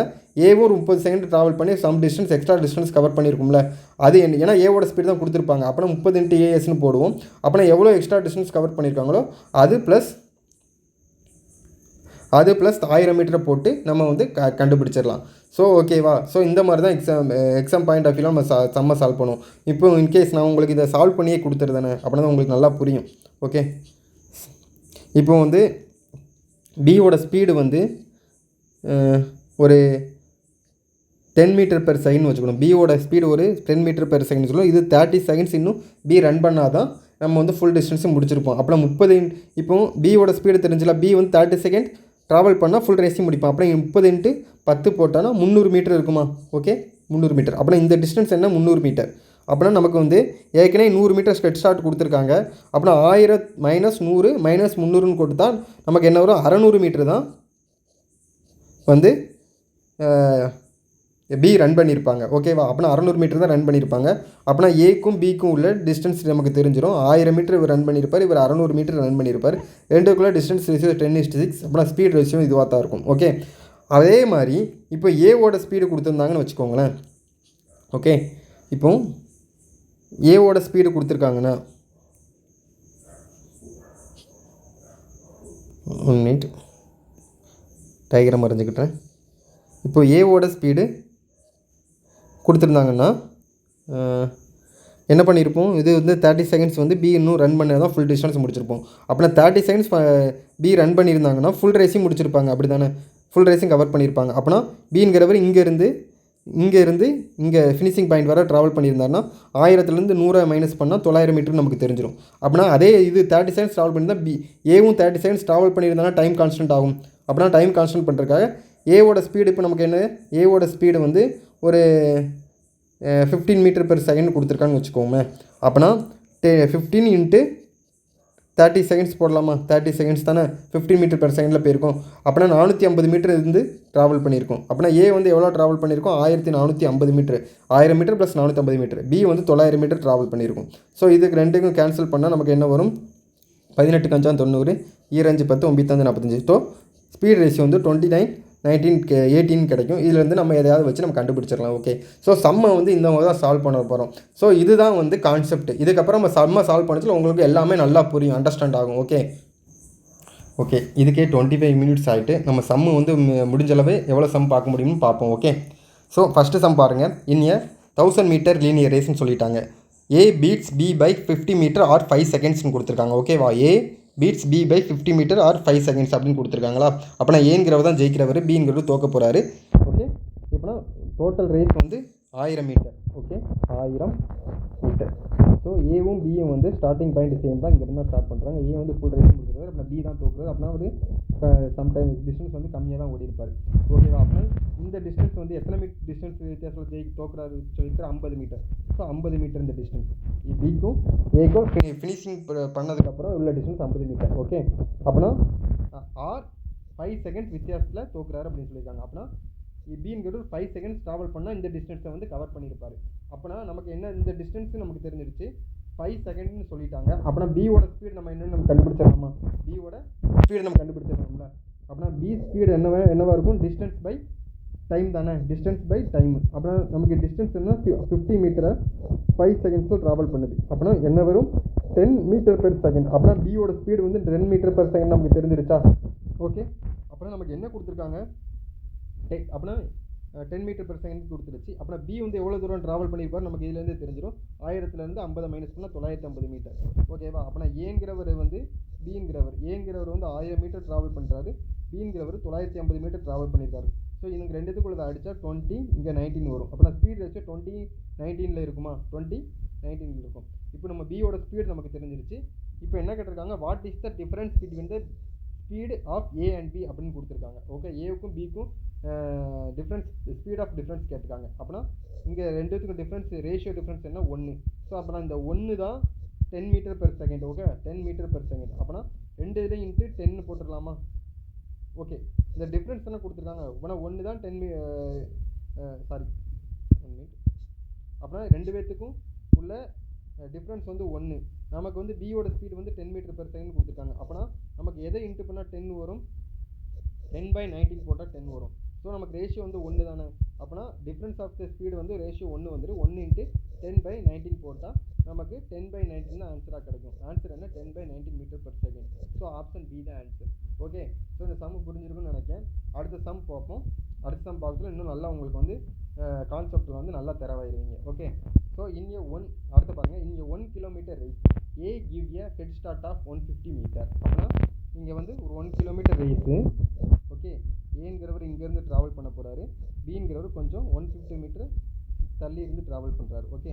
ஏவும் ஒரு 30 செகண்ட் ட்ராவல் பண்ணி some distance extra distance cover பண்ணியிருக்கும்ல. அது ஏன்னா ஏவோட ஸ்பீடு தான் கொடுத்துருப்பாங்க. அப்போனா 30 இன்ட்டு ஏஎஸ்ன்னு போடுவோம். அப்போனா எவ்வளோ எக்ஸ்ட்ரா டிஸ்டன்ஸ் கவர் பண்ணியிருக்காங்களோ அது ப்ளஸ் 1000 மீட்டரை போட்டு நம்ம வந்து கண்டுபிடிச்சிடலாம். ஸோ ஓகேவா? ஸோ இந்த மாதிரி தான் எக்ஸாம் பாயிண்ட் ஆஃப் வியூவில் நம்ம சால்வ் பண்ணுவோம். இப்போ இன்கேஸ் நான் உங்களுக்கு இதை சால்வ் பண்ணியே கொடுத்துருதானே, அப்படின்னா தான் உங்களுக்கு நல்லா புரியும். ஓகே, இப்போ வந்து பியோட ஸ்பீடு வந்து ஒரு 10 மீட்டர் பெர் செகண்ட் வச்சுக்கணும். பியோட ஸ்பீடு ஒரு 10 மீட்டர் பெர் செகண்ட் சொல்லணும். இது 30 செகண்ட்ஸ் இன்னும் பி ரன் பண்ணால் தான் நம்ம வந்து ஃபுல் டிஸ்டன்ஸும் முடிச்சிருப்போம். அப்புறம் 30 இப்போ பியோட ஸ்பீடு தெரிஞ்சில. பி வந்து 30 செகண்ட் ட்ராவல் பண்ணால் ஃபுல் ரேஸிங் முடிப்போம். அப்புறம் 30 இன்ட்டு 10 போட்டானா 300 மீட்டர் இருக்குமா? Okay, 300 metre. அப்புறம் இந்த டிஸ்டன்ஸ் என்ன? 300 மீட்டர். அப்படின்னா நமக்கு வந்து ஏற்கனவே 100 மீட்டர் ஸ்டார்ட் கொடுத்துருக்காங்க. அப்படின்னா 1000 மைனஸ் 100 மைனஸ் 300ன்னு கொடுத்தா நமக்கு என்ன வரும்? 600 மீட்டர் தான் வந்து பி ரன் பண்ணியிருப்பாங்க. ஓகேவா? அப்படின்னா 600 மீட்டர் தான் ரன் பண்ணியிருப்பாங்க. அப்படின்னா ஏக்கும் பிக்கும் உள்ள டிஸ்டன்ஸ் நமக்கு தெரிஞ்சிடும். 1000 மீட்டர் இவர் ரன் பண்ணியிருப்பார், இவர் 600 மீட்டர் ரன் பண்ணியிருப்பார். ரெண்டுக்குள்ளே டிஸ்டன்ஸ் ரேஷியோ 10:6. அப்படின்னா ஸ்பீட் ரேஷியோ இதுவாக தான் இருக்கும். ஓகே, அதே மாதிரி இப்போ ஏவோட ஸ்பீடு கொடுத்துருந்தாங்கன்னு வச்சுக்கோங்களேன். ஓகே, இப்போ ஏவோட ஸ்பீடு கொடுத்துருக்காங்கன்னா 1 மினிட் டயக்ராம் வரைஞ்சிக்கிட்டேன். இப்போ ஏவோட ஸ்பீடு கொடுத்துருந்தாங்கன்னா என்ன பண்ணியிருப்போம்? இது வந்து 30 செகண்ட்ஸ் வந்து பி இன்னும் ரன் பண்ணால் தான் ஃபுல் டிஸ்டன்ஸ் முடிச்சிருப்போம். அப்படின்னா 30 செகண்ட்ஸ் பி ரன் பண்ணியிருந்தாங்கன்னா ஃபுல் ரேஸிங் முடிச்சிருப்பாங்க. அப்படி தானே? ஃபுல் ரேஸிங் கவர் பண்ணியிருப்பாங்க. அப்படின்னா பிங்கிறவர் இங்கேருந்து இங்கே ஃபினிஷிங் பாயிண்ட் வர ட்ராவல் பண்ணியிருந்தாருன்னா 1000லேருந்து 100 மைனஸ் பண்ணால் 900 மீட்டர் நமக்கு தெரிஞ்சிடும். அப்படின்னா அதே இது 30 செகண்ட்ஸ் ட்ராவல் பண்ணியிருந்தால் ஏவும் 30 செகண்ட்ஸ் ட்ராவல் பண்ணியிருந்தாங்கன்னா டைம் கான்ஸ்டன்ட் ஆகும். அப்படின்னா டைம் கான்ஸ்டன்ட் பண்ணுறதுக்காக ஏவோட ஸ்பீடு இப்போ நமக்கு என்ன? ஏவோட ஸ்பீடு வந்து ஒரு 15 மீட்டர் பெர் செகண்ட் கொடுத்துருக்கான்னு வச்சுக்கோங்க. அப்போனா 15 இன்ட்டு 30 செகண்ட்ஸ் போடலாமா? 30 செகண்ட்ஸ் தானே 15 மீட்டர் பெர் செகண்டில் போயிருக்கும். அப்படின்னா 450 மீட்டர் இருந்து ட்ராவல் பண்ணியிருக்கும். அப்படின்னா ஏ வந்து எவ்வளோ ட்ராவல் பண்ணியிருக்கும்? 1450 metre. 1000 metre plus 450 metre. B வந்து 900 மீட்டர் ட்ராவல் பண்ணியிருக்கும். ஸோ இதுக்கு ரெண்டுக்கும் கேன்சல் பண்ணால் நமக்கு என்ன வரும்? 18 கஞ்சா 90, 2 10 9 45. ஸோ ஸ்பீட் ரேஷியோ வந்து 29 19 18 கிடைக்கும். இதுலேருந்து நம்ம எதையாவது வச்சு நம்ம கண்டுபிடிச்சிடலாம். ஓகே, ஸோ சம்மை வந்து இந்த மாதிரி தான் சால்வ் பண்ண போகிறோம். ஸோ இதுதான் வந்து கான்செப்ட். இதுக்கப்புறம் நம்ம சம்மை சால்வ் பண்ணதில் உங்களுக்கு எல்லாமே நல்லா புரியும், அண்டர்ஸ்டாண்ட் ஆகும். ஓகே, இதுக்கே 25 மினிட்ஸ் ஆகிட்டு நம்ம சம்மு வந்து முடிஞ்சளவு எவ்வளோ சம் பார்க்க முடியும்னு பார்ப்போம். ஓகே, ஸோ ஃபஸ்ட்டு சம் பாருங்கள். இன் ஏ 1000 மீட்டர் லீனியர் ரேஸ்ன்னு சொல்லிட்டாங்க. A beats B by 50 metre or 5 செகண்ட்ஸ்னு கொடுத்துருக்காங்க. ஓகேவா? A beats B by 50 metre or 5 seconds அப்படின்னு கொடுத்துருக்காங்களா? அப்போனா ஏங்கிறவர் தான் ஜெயிக்கிறவர், பிங்கிறது தோக்க போகிறாரு. ஓகே, இப்போனா டோட்டல் ரேஸ் வந்து 1000 மீட்டர். Okay, 1000 metre. ஸோ ஏவும் பியும் வந்து ஸ்டார்டிங் பாயிண்ட் சேம் தான், இங்கே இருந்தால் ஸ்டார்ட் பண்ணுறாங்க. ஏ வந்து ஃபுல் ரேஸ் முடிச்சிருக்காரு, அப்படின்னா பி தான் தோக்குறது. அப்படின்னா ஒரு சம்டைம்ஸ் டிஸ்டன்ஸ் வந்து கம்மியாக தான் ஓடி இருப்பார். ஓகேவா? அப்படின்னா இந்த டிஸ்டன்ஸ் வந்து எத்தனை மீட்டர் டிஸ்டன்ஸ் வித்தியாசத்தில் தோக்குறாரு சொல்லியிருக்காரு? 50 மீட்டர். ஸோ 50 மீட்டர் இந்த டிஸ்டன்ஸ் பிக்கும் ஏக்கும் ஃபினிஷிங் பண்ணதுக்கப்புறம் உள்ள டிஸ்டன்ஸ் 50 மீட்டர். ஓகே, அப்படின்னா ஆர் 5 செகண்ட்ஸ் வித்தியாசத்தில் தோக்குறாரு அப்படின்னு சொல்லியிருக்காங்க. அப்படின்னா பிங்கிறது 5 செகண்ட்ஸ் ட்ராவல் பண்ணால் இந்த டிஸ்டன்ஸை வந்து கவர் பண்ணியிருப்பார். அப்படின்னா நமக்கு என்ன, இந்த டிஸ்டன்ஸ் நமக்கு தெரிஞ்சிருச்சு, 5 செகண்ட்னு சொல்லிட்டாங்க. அப்படின்னா பியோட ஸ்பீடு நம்ம என்னென்னு கண்டுபிடிச்சிடலாமா? பியோட ஸ்பீடு நம்ம கண்டுபிடிச்சிடலாம்ல. அப்படின்னா பி ஸ்பீடு என்னவா இருக்கும்? டிஸ்டன்ஸ் பை டைம் தானே, டிஸ்டன்ஸ் பை டைம். அப்படின்னா நமக்கு டிஸ்டன்ஸ் என்ன? 50 மீட்டரை 5 செகண்ட்ஸில் ட்ராவல் பண்ணுது. அப்படின்னா என்ன வரும்? 10 மீட்டர் பெர் செகண்ட். அப்படின்னா பியோட ஸ்பீடு வந்து 10 மீட்டர் பெர் செகண்ட் நமக்கு தெரிஞ்சிருச்சா? ஓகே, அப்படின்னா நமக்கு என்ன கொடுத்துருக்காங்க? அப்படின்னா 10 மீட்டர் பெர் செகண்ட் கொடுத்துருச்சு. அப்படின்னா பி வந்து எவ்வளோ தூரம் ட்ராவல் பண்ணியிருப்பார் நமக்கு இதுலேருந்து தெரிஞ்சிடும். 1000லேருந்து 50 மைனஸ் பண்ணால் 950 மீட்டர். ஓகேவா? அப்படின்னா ஏங்கிறவர் வந்து ஏங்கிறவர் வந்து 1000 மீட்டர் ட்ராவல் பண்ணுறாரு, பிங்கிறவர் 950 மீட்டர் ட்ராவல் பண்ணியிருக்காரு. ஸோ இவங்க ரெண்டுத்துக்குள்ளதை அடித்தா 20, இங்கே 19 வரும். அப்படின்னா ஸ்பீட் ரேஷியோ 20 19 இருக்குமா? 20 19 இருக்கும். இப்போ நம்ம பியோட ஸ்பீடு நமக்கு தெரிஞ்சிருச்சு. இப்போ என்ன கேட்டிருக்காங்க? What is the difference between the speed of A and B அப்படின்னு கொடுத்துருக்காங்க. ஓகே, ஏவுக்கும் பிக்கும் டிஃப்ரென்ஸ், ஸ்பீட் ஆஃப் டிஃப்ரென்ஸ் கேட்டிருக்காங்க. அப்படின்னா இங்கே ரெண்டுத்துக்கும் டிஃப்ரென்ஸ், ரேஷியோ டிஃப்ரென்ஸ் என்ன? 1. ஸோ அப்படின்னா இந்த 1 தான் 10 metre per second. Okay, 10 metre per second. அப்படின்னா 2 இதில் இன்ட்டு 10 போட்டுடலாமா? ஓகே, இந்த டிஃப்ரென்ஸ் என்ன கொடுத்துருக்காங்க? அப்படின்னா 1 தான் 10 1 மினிட். அப்படின்னா 2 பேர்த்துக்கும் உள்ள டிஃப்ரென்ஸ் வந்து 1. நமக்கு வந்து பியோட ஸ்பீடு வந்து 10 மீட்டர் பெர் செகண்ட் கொடுத்துருக்காங்க. அப்படின்னா நமக்கு எதை இன்ட்டு பண்ணால் 10 வரும்? 10/19 போட்டால் 10 வரும். ஸோ நமக்கு ரேஷியோ வந்து 1 தானே. அப்படின்னா டிஃப்ரென்ஸ் ஆஃப் த ஸ்பீடு வந்து ரேஷியோ 1 வந்துடும். 1 × 10/19 போட்டால் நமக்கு 10/19 தான் ஆன்சராக கிடைக்கும். ஆன்சர் என்ன? 10/19 metre per second. So option B தான் ஆன்சர். ஓகே, ஸோ இந்த சம் புரிஞ்சிருக்குன்னு நினைக்கிறேன். அடுத்த சம் பார்ப்போம். அடுத்த சம் பார்க்கறதுல இன்னும் நல்லா உங்களுக்கு வந்து கான்செப்டில் வந்து நல்லா தெரவாயிருவீங்க. ஓகே, ஸோ அடுத்து பாருங்கள். இங்கே 1 kilometre race A give a head start of 150 metre. அப்படின்னா இங்கே வந்து ஒரு 1 கிலோமீட்டர் ரேஸு. ஓகே, ஏங்கிறவர் இங்கேருந்து ட்ராவல் பண்ண போகிறாரு, பிங்கிறவர் கொஞ்சம் 150 மீட்டர் தள்ளி இருந்து ட்ராவல் பண்ணுறாரு. ஓகே,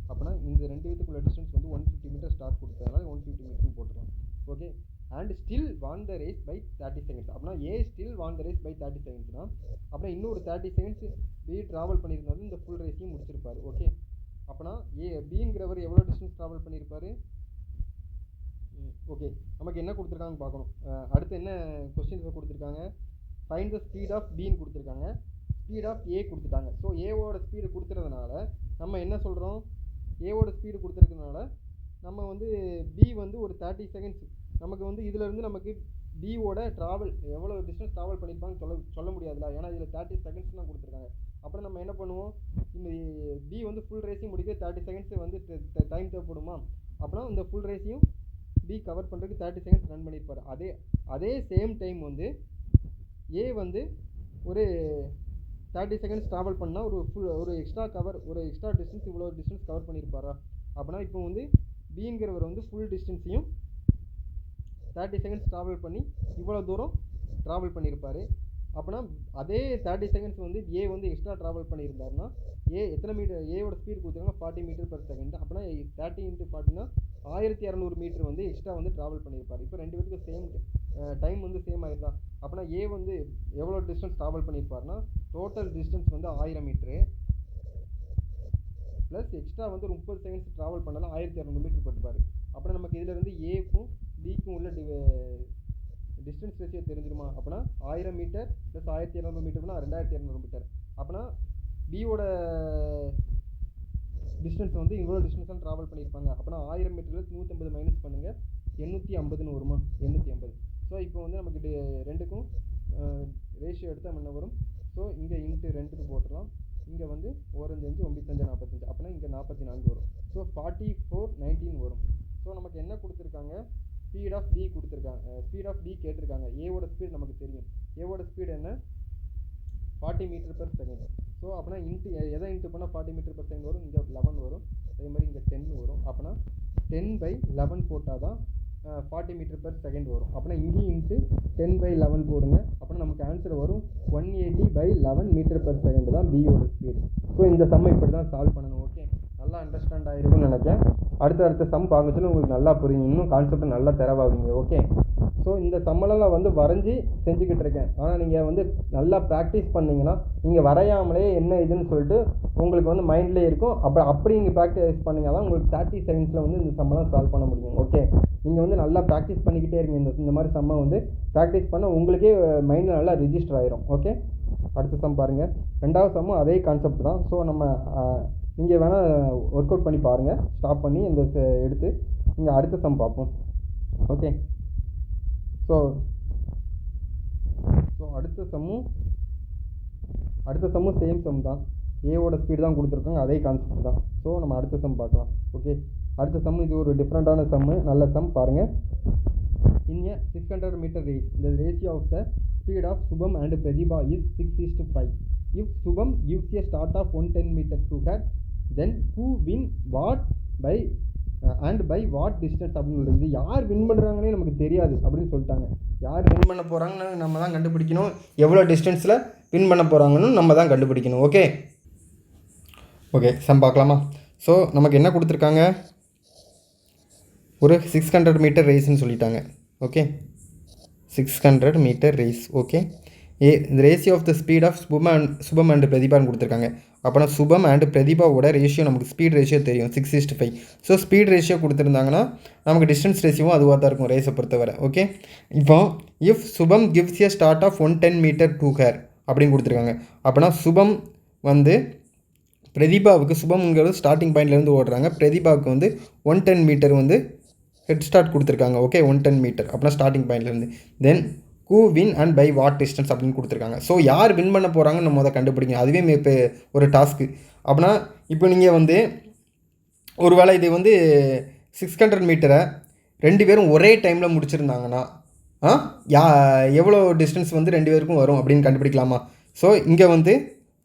அப்படின்னா இந்த 2 பேத்துக்குள்ள டிஸ்டன்ஸ் வந்து 150 மீட்டர் ஸ்டார்ட் கொடுத்ததுனால 150 மீட்டர்னு போட்டுக்கலாம். Okay, and still won the race by 30 seconds. அப்படின்னா A still won the race by 30 செகண்ட்ஸ்னா அப்படின்னா இன்னொரு 30 செகண்ட்ஸ் பி ட்ராவல் பண்ணியிருந்தாலும் இந்த ஃபுல் ரேஸையும் முடிச்சிருப்பார். ஓகே, அப்படின்னா பிங்கிறவர் எவ்வளோ டிஸ்டன்ஸ் ட்ராவல் பண்ணியிருப்பார்? ஓகே, நமக்கு என்ன கொடுத்துருக்காங்கன்னு பார்க்கணும். அடுத்து என்ன கொஸ்டின்ஸை கொடுத்துருக்காங்க? ஃபைண்ட் த ஸ்பீட் ஆஃப் பின்னு கொடுத்துருக்காங்க, ஸ்பீட் ஆஃப் ஏ கொடுத்துட்டாங்க. ஸோ ஏவோட ஸ்பீடு கொடுத்துறதுனால நம்ம என்ன சொல்கிறோம்? ஏவோட ஸ்பீடு கொடுத்துருக்கனால நம்ம வந்து பி வந்து ஒரு 30 செகண்ட்ஸ் நமக்கு வந்து இதிலேருந்து நமக்கு பியோட ட்ராவல் எவ்வளோ டிஸ்டன்ஸ் ட்ராவல் பண்ணியிருப்பாங்க சொல்ல முடியாதுல்ல. ஏன்னா இதில் 30 செகண்ட்ஸ் தான் கொடுத்துருக்காங்க. அப்புறம் நம்ம என்ன பண்ணுவோம்? இந்த பி வந்து ஃபுல் ரேஸையும் முடிக்க 30 செகண்ட்ஸ் வந்து டைம் தேவைப்படுமா? அப்படின்னா இந்த ஃபுல் ரேஸையும் பி கவர் பண்ணுறதுக்கு 30 செகண்ட்ஸ் ரன் பண்ணியிருப்பார். அதே சேம் டைம் வந்து ஏ வந்து ஒரு 30 செகண்ட்ஸ் ட்ராவல் பண்ணால் ஒரு எக்ஸ்ட்ரா டிஸ்டன்ஸ் இவ்வளோ டிஸ்டன்ஸ் கவர் பண்ணியிருப்பாரா? அப்படின்னா இப்போ வந்து பிங்கிறவர் வந்து ஃபுல் டிஸ்டன்ஸையும் 30 செகண்ட்ஸ் ட்ராவல் பண்ணி இவ்வளோ தூரம் ட்ராவல் பண்ணியிருப்பார். அப்படின்னா அதே 30 செகண்ட்ஸ் வந்து ஏ வந்து எக்ஸ்ட்ரா ட்ராவல் பண்ணியிருந்தாருன்னா எத்தனை மீட்டர்? ஏவோட ஸ்பீட் கொடுத்துருக்காங்க 40 மீட்டர் பெர் செகண்ட். அப்படின்னா 30 × 40னா 1200 மீட்டர் வந்து எக்ஸ்ட்ரா வந்து ட்ராவல் பண்ணியிருப்பார். இப்போ 2 பேருக்கு சேம் டைம் வந்து சேம் ஆயிருந்தா அப்படின்னா ஏ வந்து எவ்வளோ டிஸ்டன்ஸ் ட்ராவல் பண்ணியிருப்பார்னா டோட்டல் டிஸ்டன்ஸ் வந்து 1000 மீட்ரு ப்ளஸ் எக்ஸ்ட்ரா வந்து 30 செகண்ட்ஸ் ட்ராவல் பண்ணாலும் 1200 மீட்டர் போட்டுப்பார். அப்புறம் நமக்கு இதில் இருந்து ஏக்கும் பிக்கும் உள்ள டிஸ்டன்ஸ் ரேஷியோ தெரிஞ்சிருமா அப்படின்னா 1000 மீட்டர் ப்ளஸ் 1200 மீட்டர்னா 2200 மீட்டர். அப்படின்னா பியோட டிஸ்டன்ஸ் வந்து இவ்வளோ டிஸ்டன்ஸ் தான் ட்ராவல் பண்ணியிருப்பாங்க. அப்படின்னா 1000 மீட்டரில் 150 மைனஸ் பண்ணுங்கள், 850ன்னு வருமா, 850. ஸோ இப்போ வந்து நமக்கு ரெண்டுக்கும் ரேஷியோ எடுத்தால் என்ன வரும்? ஸோ இங்கே இன்ட்டு 2க்கு போட்டுடலாம். இங்கே வந்து 4 5 95 45, அப்படின்னா இங்கே 44 வரும். ஸோ 44 19 வரும். ஸோ நமக்கு என்ன கொடுத்துருக்காங்க? ஸ்பீட் ஆஃப் பி கொடுத்துருக்காங்க, ஸ்பீட் ஆஃப் பி கேட்டிருக்காங்க. ஏவோட ஸ்பீட் நமக்கு தெரியும். ஏவோட ஸ்பீட் என்ன? 40 மீட்டர் பெர் செகண்ட். ஸோ அப்படின்னா இன்ட்டு எதை இன்ட்டு பண்ணால் 40 மீட்டர் பெர் செகண்ட் வரும்? இங்கே 11 வரும். அதே மாதிரி இங்கே 10 வரும். அப்படின்னா 10/11 போட்டால் தான் 40 மீட்டர் பெர் செகண்ட் வரும். அப்படின்னா இங்கேயும் இன்ட்டு 10/11 போடுங்க. அப்படின்னா நமக்கு ஆன்சர் வரும் 180/11 மீட்டர் பெர் செகண்ட் தான் பியோட ஸ்பீடு. ஸோ இந்த சம்மை இப்படி தான் சால்வ் பண்ணணும். ஓகே, நல்லா அண்டர்ஸ்டாண்ட் ஆகிருக்குன்னு நினைக்கிறேன். அடுத்த சம் பார்க்கச்சுன்னு உங்களுக்கு நல்லா புரியும், இன்னும் கான்செப்டை நல்லா தெரவாவீங்க. ஓகே, ஸோ இந்த சம்மெல்லாம் நான் வந்து வரைஞ்சி செஞ்சுக்கிட்டு இருக்கேன். ஆனால் நீங்கள் வந்து நல்லா ப்ராக்டிஸ் பண்ணிங்கன்னா நீங்கள் வரையாமலே என்ன இதுன்னு சொல்லிட்டு உங்களுக்கு வந்து மைண்ட்லேயே இருக்கும். அப்படி நீங்கள் ப்ராக்டிஸ் பண்ணிங்கன்னா தான் உங்களுக்கு 30 செகண்ட்ஸில் வந்து இந்த சம்மெல்லாம் சால்வ் பண்ண முடியும். ஓகே, நீங்கள் வந்து நல்லா ப்ராக்டிஸ் பண்ணிக்கிட்டே இருங்க. இந்த மாதிரி சம்மை வந்து ப்ராக்டிஸ் பண்ண உங்களுக்கே மைண்டில் நல்லா ரிஜிஸ்டர் ஆயிரும். ஓகே, அடுத்த சம் பாருங்கள். ரெண்டாவது சம்மும் அதே கான்செப்ட் தான். ஸோ நம்ம நீங்கள் வேணால் ஒர்க் அவுட் பண்ணி பாருங்கள், ஸ்டாப் பண்ணி இந்த எடுத்து நீங்கள் அடுத்த சம் பார்ப்போம். ஓகே, ஸோ அடுத்த சம்மும் சேம் சம் தான். ஏவோட ஸ்பீடு தான் கொடுத்துருக்காங்க, அதே கான்செப்ட் தான். ஸோ நம்ம அடுத்த சம் பார்க்கலாம். ஓகே, அடுத்த சம் இது ஒரு டிஃப்ரெண்ட்டான சம்மு, நல்ல சம் பாருங்கள். In a 600 metre race, the ratio of the speed of Subham and Pratibha is 6:5. If Subham gives a start of 110 meter to her, then who win what by and by what distance அப்படின்னு. இது யார் வின் பண்ணுறாங்கன்னே நமக்கு தெரியாது அப்படின்னு சொல்லிட்டாங்க. யார் வின் பண்ண போகிறாங்கன்னு நம்ம தான் கண்டுபிடிக்கணும். எவ்வளோ டிஸ்டன்ஸில் வின் பண்ண போகிறாங்கன்னு நம்ம தான் கண்டுபிடிக்கணும். ஓகே சம் பார்க்கலாமா? ஸோ நமக்கு என்ன கொடுத்துருக்காங்க? ஒரு 600 மீட்டர் ரேஸ்ன்னு சொல்லிட்டாங்க. Okay, 600 metre race. ஓகே, இந்த ratio of the speed of Shubham and பிரதிபான்னு கொடுத்துருக்காங்க. அப்போனா சுபம் அண்ட் பிரதிபாவோட ரேஷியோ நமக்கு ஸ்பீட் ரேஷியோ தெரியும் 6:5. ஸோ ஸ்பீட் ரேஷியோ கொடுத்துருந்தாங்கன்னா நமக்கு டிஸ்டன்ஸ் ரேஷியோவும் அதுவாக தான் இருக்கும் ரேஸை பொறுத்தவரை. ஓகே, இப்போ if Shubham gives a start of 110 metre to her அப்படின்னு கொடுத்துருக்காங்க. அப்போனா சுபம் வந்து பிரதிபாவுக்கு, சுபம்ங்கிறது ஸ்டார்டிங் பாயிண்ட்லேருந்து ஓடுறாங்க, பிரதிபாவுக்கு வந்து 110 மீட்டர் வந்து ஹெட் ஸ்டார்ட் கொடுத்துருக்காங்க. ஓகே, 110 மீட்டர் அப்படின்னா ஸ்டார்டிங் பாயிண்ட்லேருந்து. Then who win and by what distance அப்படின்னு கொடுத்துருக்காங்க. ஸோ யார் வின் பண்ண போகிறாங்கன்னு நம்ம அதை கண்டுபிடிங்க. அதுவே இப்போ ஒரு டாஸ்க்கு. அப்படின்னா இப்போ நீங்கள் வந்து ஒரு வேளை இது வந்து 600 மீட்டரை 2 பேரும் ஒரே டைமில் முடிச்சிருந்தாங்கன்னா எவ்வளோ டிஸ்டன்ஸ் வந்து 2 பேருக்கும் வரும் அப்படின்னு கண்டுபிடிக்கலாமா? ஸோ இங்கே வந்து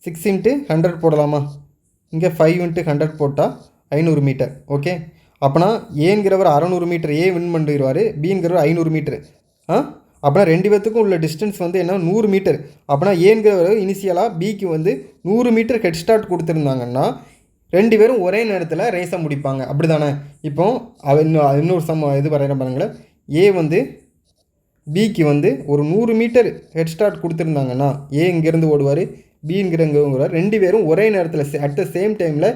6 × 100 போடலாமா? இங்கே 5 × 100 போட்டால் 500 மீட்டர். ஓகே, அப்போனா ஏங்கிறவர் 600 மீட்டர் ஏ வின் பண்ணிடுவார், பிங்கிறவர் 500 மீட்டர். அப்படின்னா 2 பேர்த்துக்கும் உள்ள டிஸ்டன்ஸ் வந்து என்ன 100 மீட்டர். அப்படின்னா ஏங்கிறவர் இனிஷியலாக பிக்கு வந்து 100 மீட்டர் ஹெட் ஸ்டார்ட் கொடுத்துருந்தாங்கன்னா 2 பேரும் ஒரே நேரத்தில் ரேஸை முடிப்பாங்க. அப்படி தானே? இப்போ இன்னொரு சம் இது வரைகிற பாருங்களேன். ஏ வந்து பிக்கு வந்து ஒரு 100 மீட்டர் ஹெட் ஸ்டார்ட் கொடுத்துருந்தாங்கன்னா ஏ இங்கேருந்து ஓடுவார், பிங்கிறவங்க ஓடுவார். 2 பேரும் ஒரே நேரத்தில் அட் த சேம் டைமில்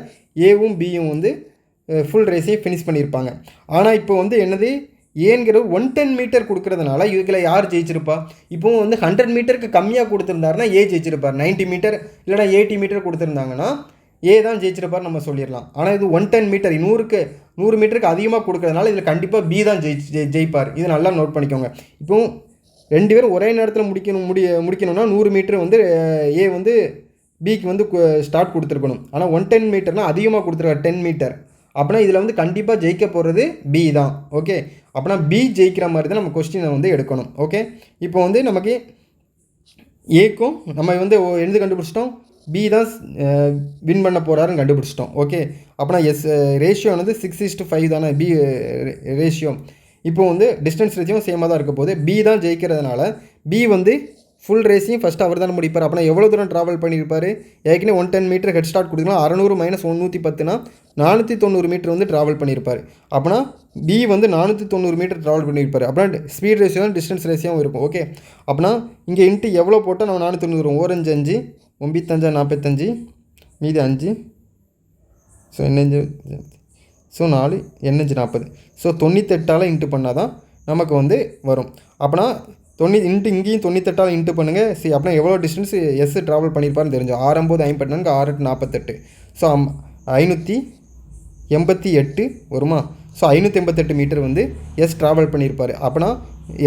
ஏவும் பியும் வந்து ஃபுல் ரேஸையும் ஃபினிஷ் பண்ணியிருப்பாங்க. ஆனால் இப்போ வந்து என்னது, ஏங்கிற 110 மீட்டர் கொடுக்குறதுனால இதுக்குள்ள யார் ஜெயிச்சிருப்பா? இப்போவும் வந்து 100 மீட்டருக்கு கம்மியாக கொடுத்துருந்தாருன்னா ஏ ஜெயிச்சிருப்பார். 90 மீட்டர் இல்லைனா 80 மீட்டர் கொடுத்துருந்தாங்கன்னா ஏ தான் ஜெயிச்சிருப்பார் நம்ம சொல்லிடலாம். ஆனால் இது 110 மீட்டர் 100 மீட்டருக்கு அதிகமாக கொடுக்குறதுனால இதில் கண்டிப்பாக பி தான் ஜெயிப்பார். இது நல்லா நோட் பண்ணிக்கோங்க. இப்போது 2 பேரும் ஒரே நேரத்தில் முடிக்கணும்னா 100 மீட்டர் வந்து ஏ வந்து பிக்கு வந்து ஸ்டார்ட் கொடுத்துருக்கணும். ஆனால் 110 மீட்டர்னால் அதிகமாக கொடுத்துருக்காரு 10 மீட்டர். அப்படின்னா இதில் வந்து கண்டிப்பாக ஜெயிக்க போகிறது பி தான். ஓகே, அப்படின்னா பி ஜெயிக்கிற மாதிரி தான் நம்ம கொஸ்டினை வந்து எடுக்கணும். ஓகே, இப்போ வந்து நமக்கு ஏக்கும் நம்ம வந்து எழுந்து கண்டுபிடிச்சிட்டோம், பி தான் வின் பண்ண போகிறாருன்னு கண்டுபிடிச்சிட்டோம். ஓகே, அப்படின்னா ரேஷியோ வந்து 6:5 தானே பி ரேஷியோ. இப்போ வந்து டிஸ்டன்ஸ் ரேஷியோ சேமாக தான் இருக்க போது. பி தான் ஜெயிக்கிறதுனால பி வந்து ஃபுல் ரேஸையும் ஃபஸ்ட்டு அவர் தானே முடிப்பார். அப்படின்னா எவ்வளோ தூரம் ட்ராவல் பண்ணியிருப்பார்? ஏற்கனவே 110 மீட்டர் ஹெட் ஸ்டார்ட் கொடுக்கலாம். 600 - 110னா 490 மீட்டர் வந்து ட்ராவல் பண்ணியிருப்பார். அப்படின்னா பி வந்து 490 மீட்டர் ட்ராவல் பண்ணியிருப்பார். அப்படின்னா ஸ்பீட் ரேஷியோ தான் டிஸ்டன்ஸ் ரேஷியோவும் இருக்கும். ஓகே, அப்படின்னா இங்கே இன்ட்டு எவ்வளோ போட்டால் நம்ம 490 வரும்? 4 × 5 9 5 45 மீதி 5 ஸோ 4 8 40. ஸோ 98ஆல் இன்ட்டு பண்ணால் தான் நமக்கு வந்து வரும். அப்போனா இங்கேயும் 98 இன்ட்டு பண்ணுங்கள். அப்படின்னா எவ்வளோ டிஸ்டன்ஸ் எஸ் ட்ராவல் பண்ணியிருப்பாருன்னு தெரிஞ்சு 6 9 54 6 48. ஸோ 588 வருமா? ஸோ 588 மீட்டர் வந்து எஸ் ட்ராவல் பண்ணியிருப்பார். அப்போனா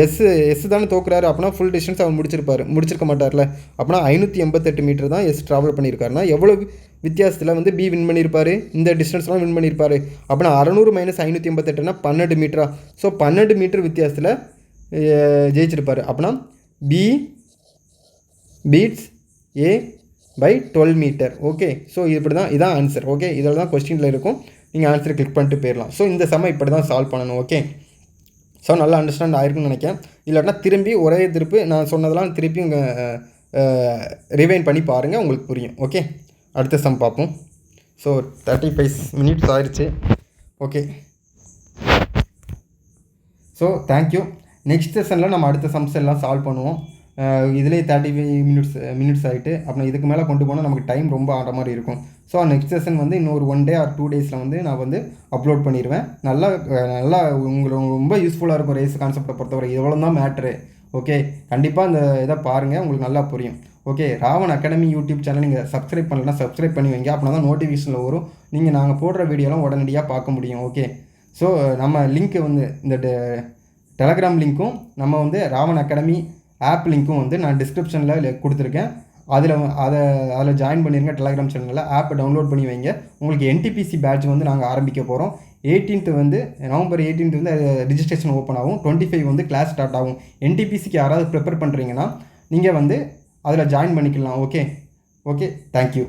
எஸ் தானே தோக்குறாரு. அப்போனா ஃபுல் டிஸ்டன்ஸ் அவர் முடிச்சிருக்க மாட்டார்ல. அப்போனா 588 மீட்டர் தான் எஸ் ட்ராவல் பண்ணியிருக்காருனா எவ்வளோ வித்தியாசத்தில் வந்து பி வின் பண்ணியிருப்பார், இந்த டிஸ்டன்ஸ்லாம் வின் பண்ணியிருப்பார். அப்போனா 600 - 588னா 12 மீட்டரா? ஸோ 12 மீட்டர் வித்தியாசத்தில் ஜெயிச்சிருப்பார். அப்போனா B beats A by 12 metre. Okay, so இப்படி தான் இதான் ஆன்சர். ஓகே, இதில் தான் கொஸ்டினில் இருக்கும். நீங்கள் ஆன்சரை கிளிக் பண்ணிட்டு போயிடலாம். ஸோ இந்த சம இப்படி தான் சால்வ் பண்ணணும். ஓகே, ஸோ நல்லா அண்டர்ஸ்டாண்ட் ஆயிருக்குன்னு நினைக்கிறேன். இல்லாட்டினா திரும்பி ஒரே திருப்பி நான் சொன்னதெல்லாம் திருப்பி உங்கள் ரிவைன் பண்ணி பாருங்கள், உங்களுக்கு புரியும். ஓகே, அடுத்த சம் பார்ப்போம். ஸோ 35 மினிட்ஸ் ஆயிடுச்சு. Okay, so thank you. நெக்ஸ்ட் செஷனில் நம்ம அடுத்த சம்ஸ் எல்லாம் சால்வ் பண்ணுவோம். இதிலே 35 மினிட்ஸ் ஆகிட்டு அப்புறம் இதுக்கு மேலே கொண்டு போனால் நமக்கு டைம் ரொம்ப ஆகிற மாதிரி இருக்கும். ஸோ நெக்ஸ்ட் செஷன் வந்து இன்னொரு 1 day or 2 daysல வந்து நான் வந்து அப்லோட் பண்ணிடுவேன். நல்லா உங்களுக்கு ரொம்ப யூஸ்ஃபுல்லாக இருக்கும். ரேஸ் கான்செப்டை பொறுத்தவரை எவ்வளோ தான் மேட்ரு. ஓகே, கண்டிப்பாக இந்த இதை பாருங்கள், உங்களுக்கு நல்லா புரியும். Okay, Raavan academy YouTube channel நீங்கள் சப்ஸ்கிரைப் பண்ணலைன்னா சப்ஸ்கிரைப் பண்ணி வைங்க. அப்படின்னா தான் நோட்டிஃபிகேஷனில் வரும். நீங்கள் நாங்கள் போடுற வீடியோலாம் உடனடியாக பார்க்க முடியும். ஓகே, ஸோ நம்ம லிங்க்கு வந்து இந்த டெலகிராம் லிங்க்கும் நம்ம வந்து ராவன் அகாடமி ஆப் லிங்க்கும் வந்து நான் டிஸ்கிரிப்ஷனில் கொடுத்துருக்கேன். அதில் ஜாயின் பண்ணிடுங்க. டெலகிராம் சேனலில் ஆப்பை டவுன்லோட் பண்ணி வைங்க. உங்களுக்கு NTPC பேட்ச் வந்து நாங்கள் ஆரம்பிக்க போகிறோம். 18th வந்து நவம்பர் 18th வந்து ரிஜிஸ்ட்ரேஷன் ஓப்பன் ஆகும். 25 வந்து கிளாஸ் ஸ்டார்ட் ஆகும். NTPCக்கு யாராவது ப்ரிப்பேர் பண்ணுறீங்கன்னா நீங்கள் வந்து அதில் ஜாயின் பண்ணிக்கலாம். Okay, thank you.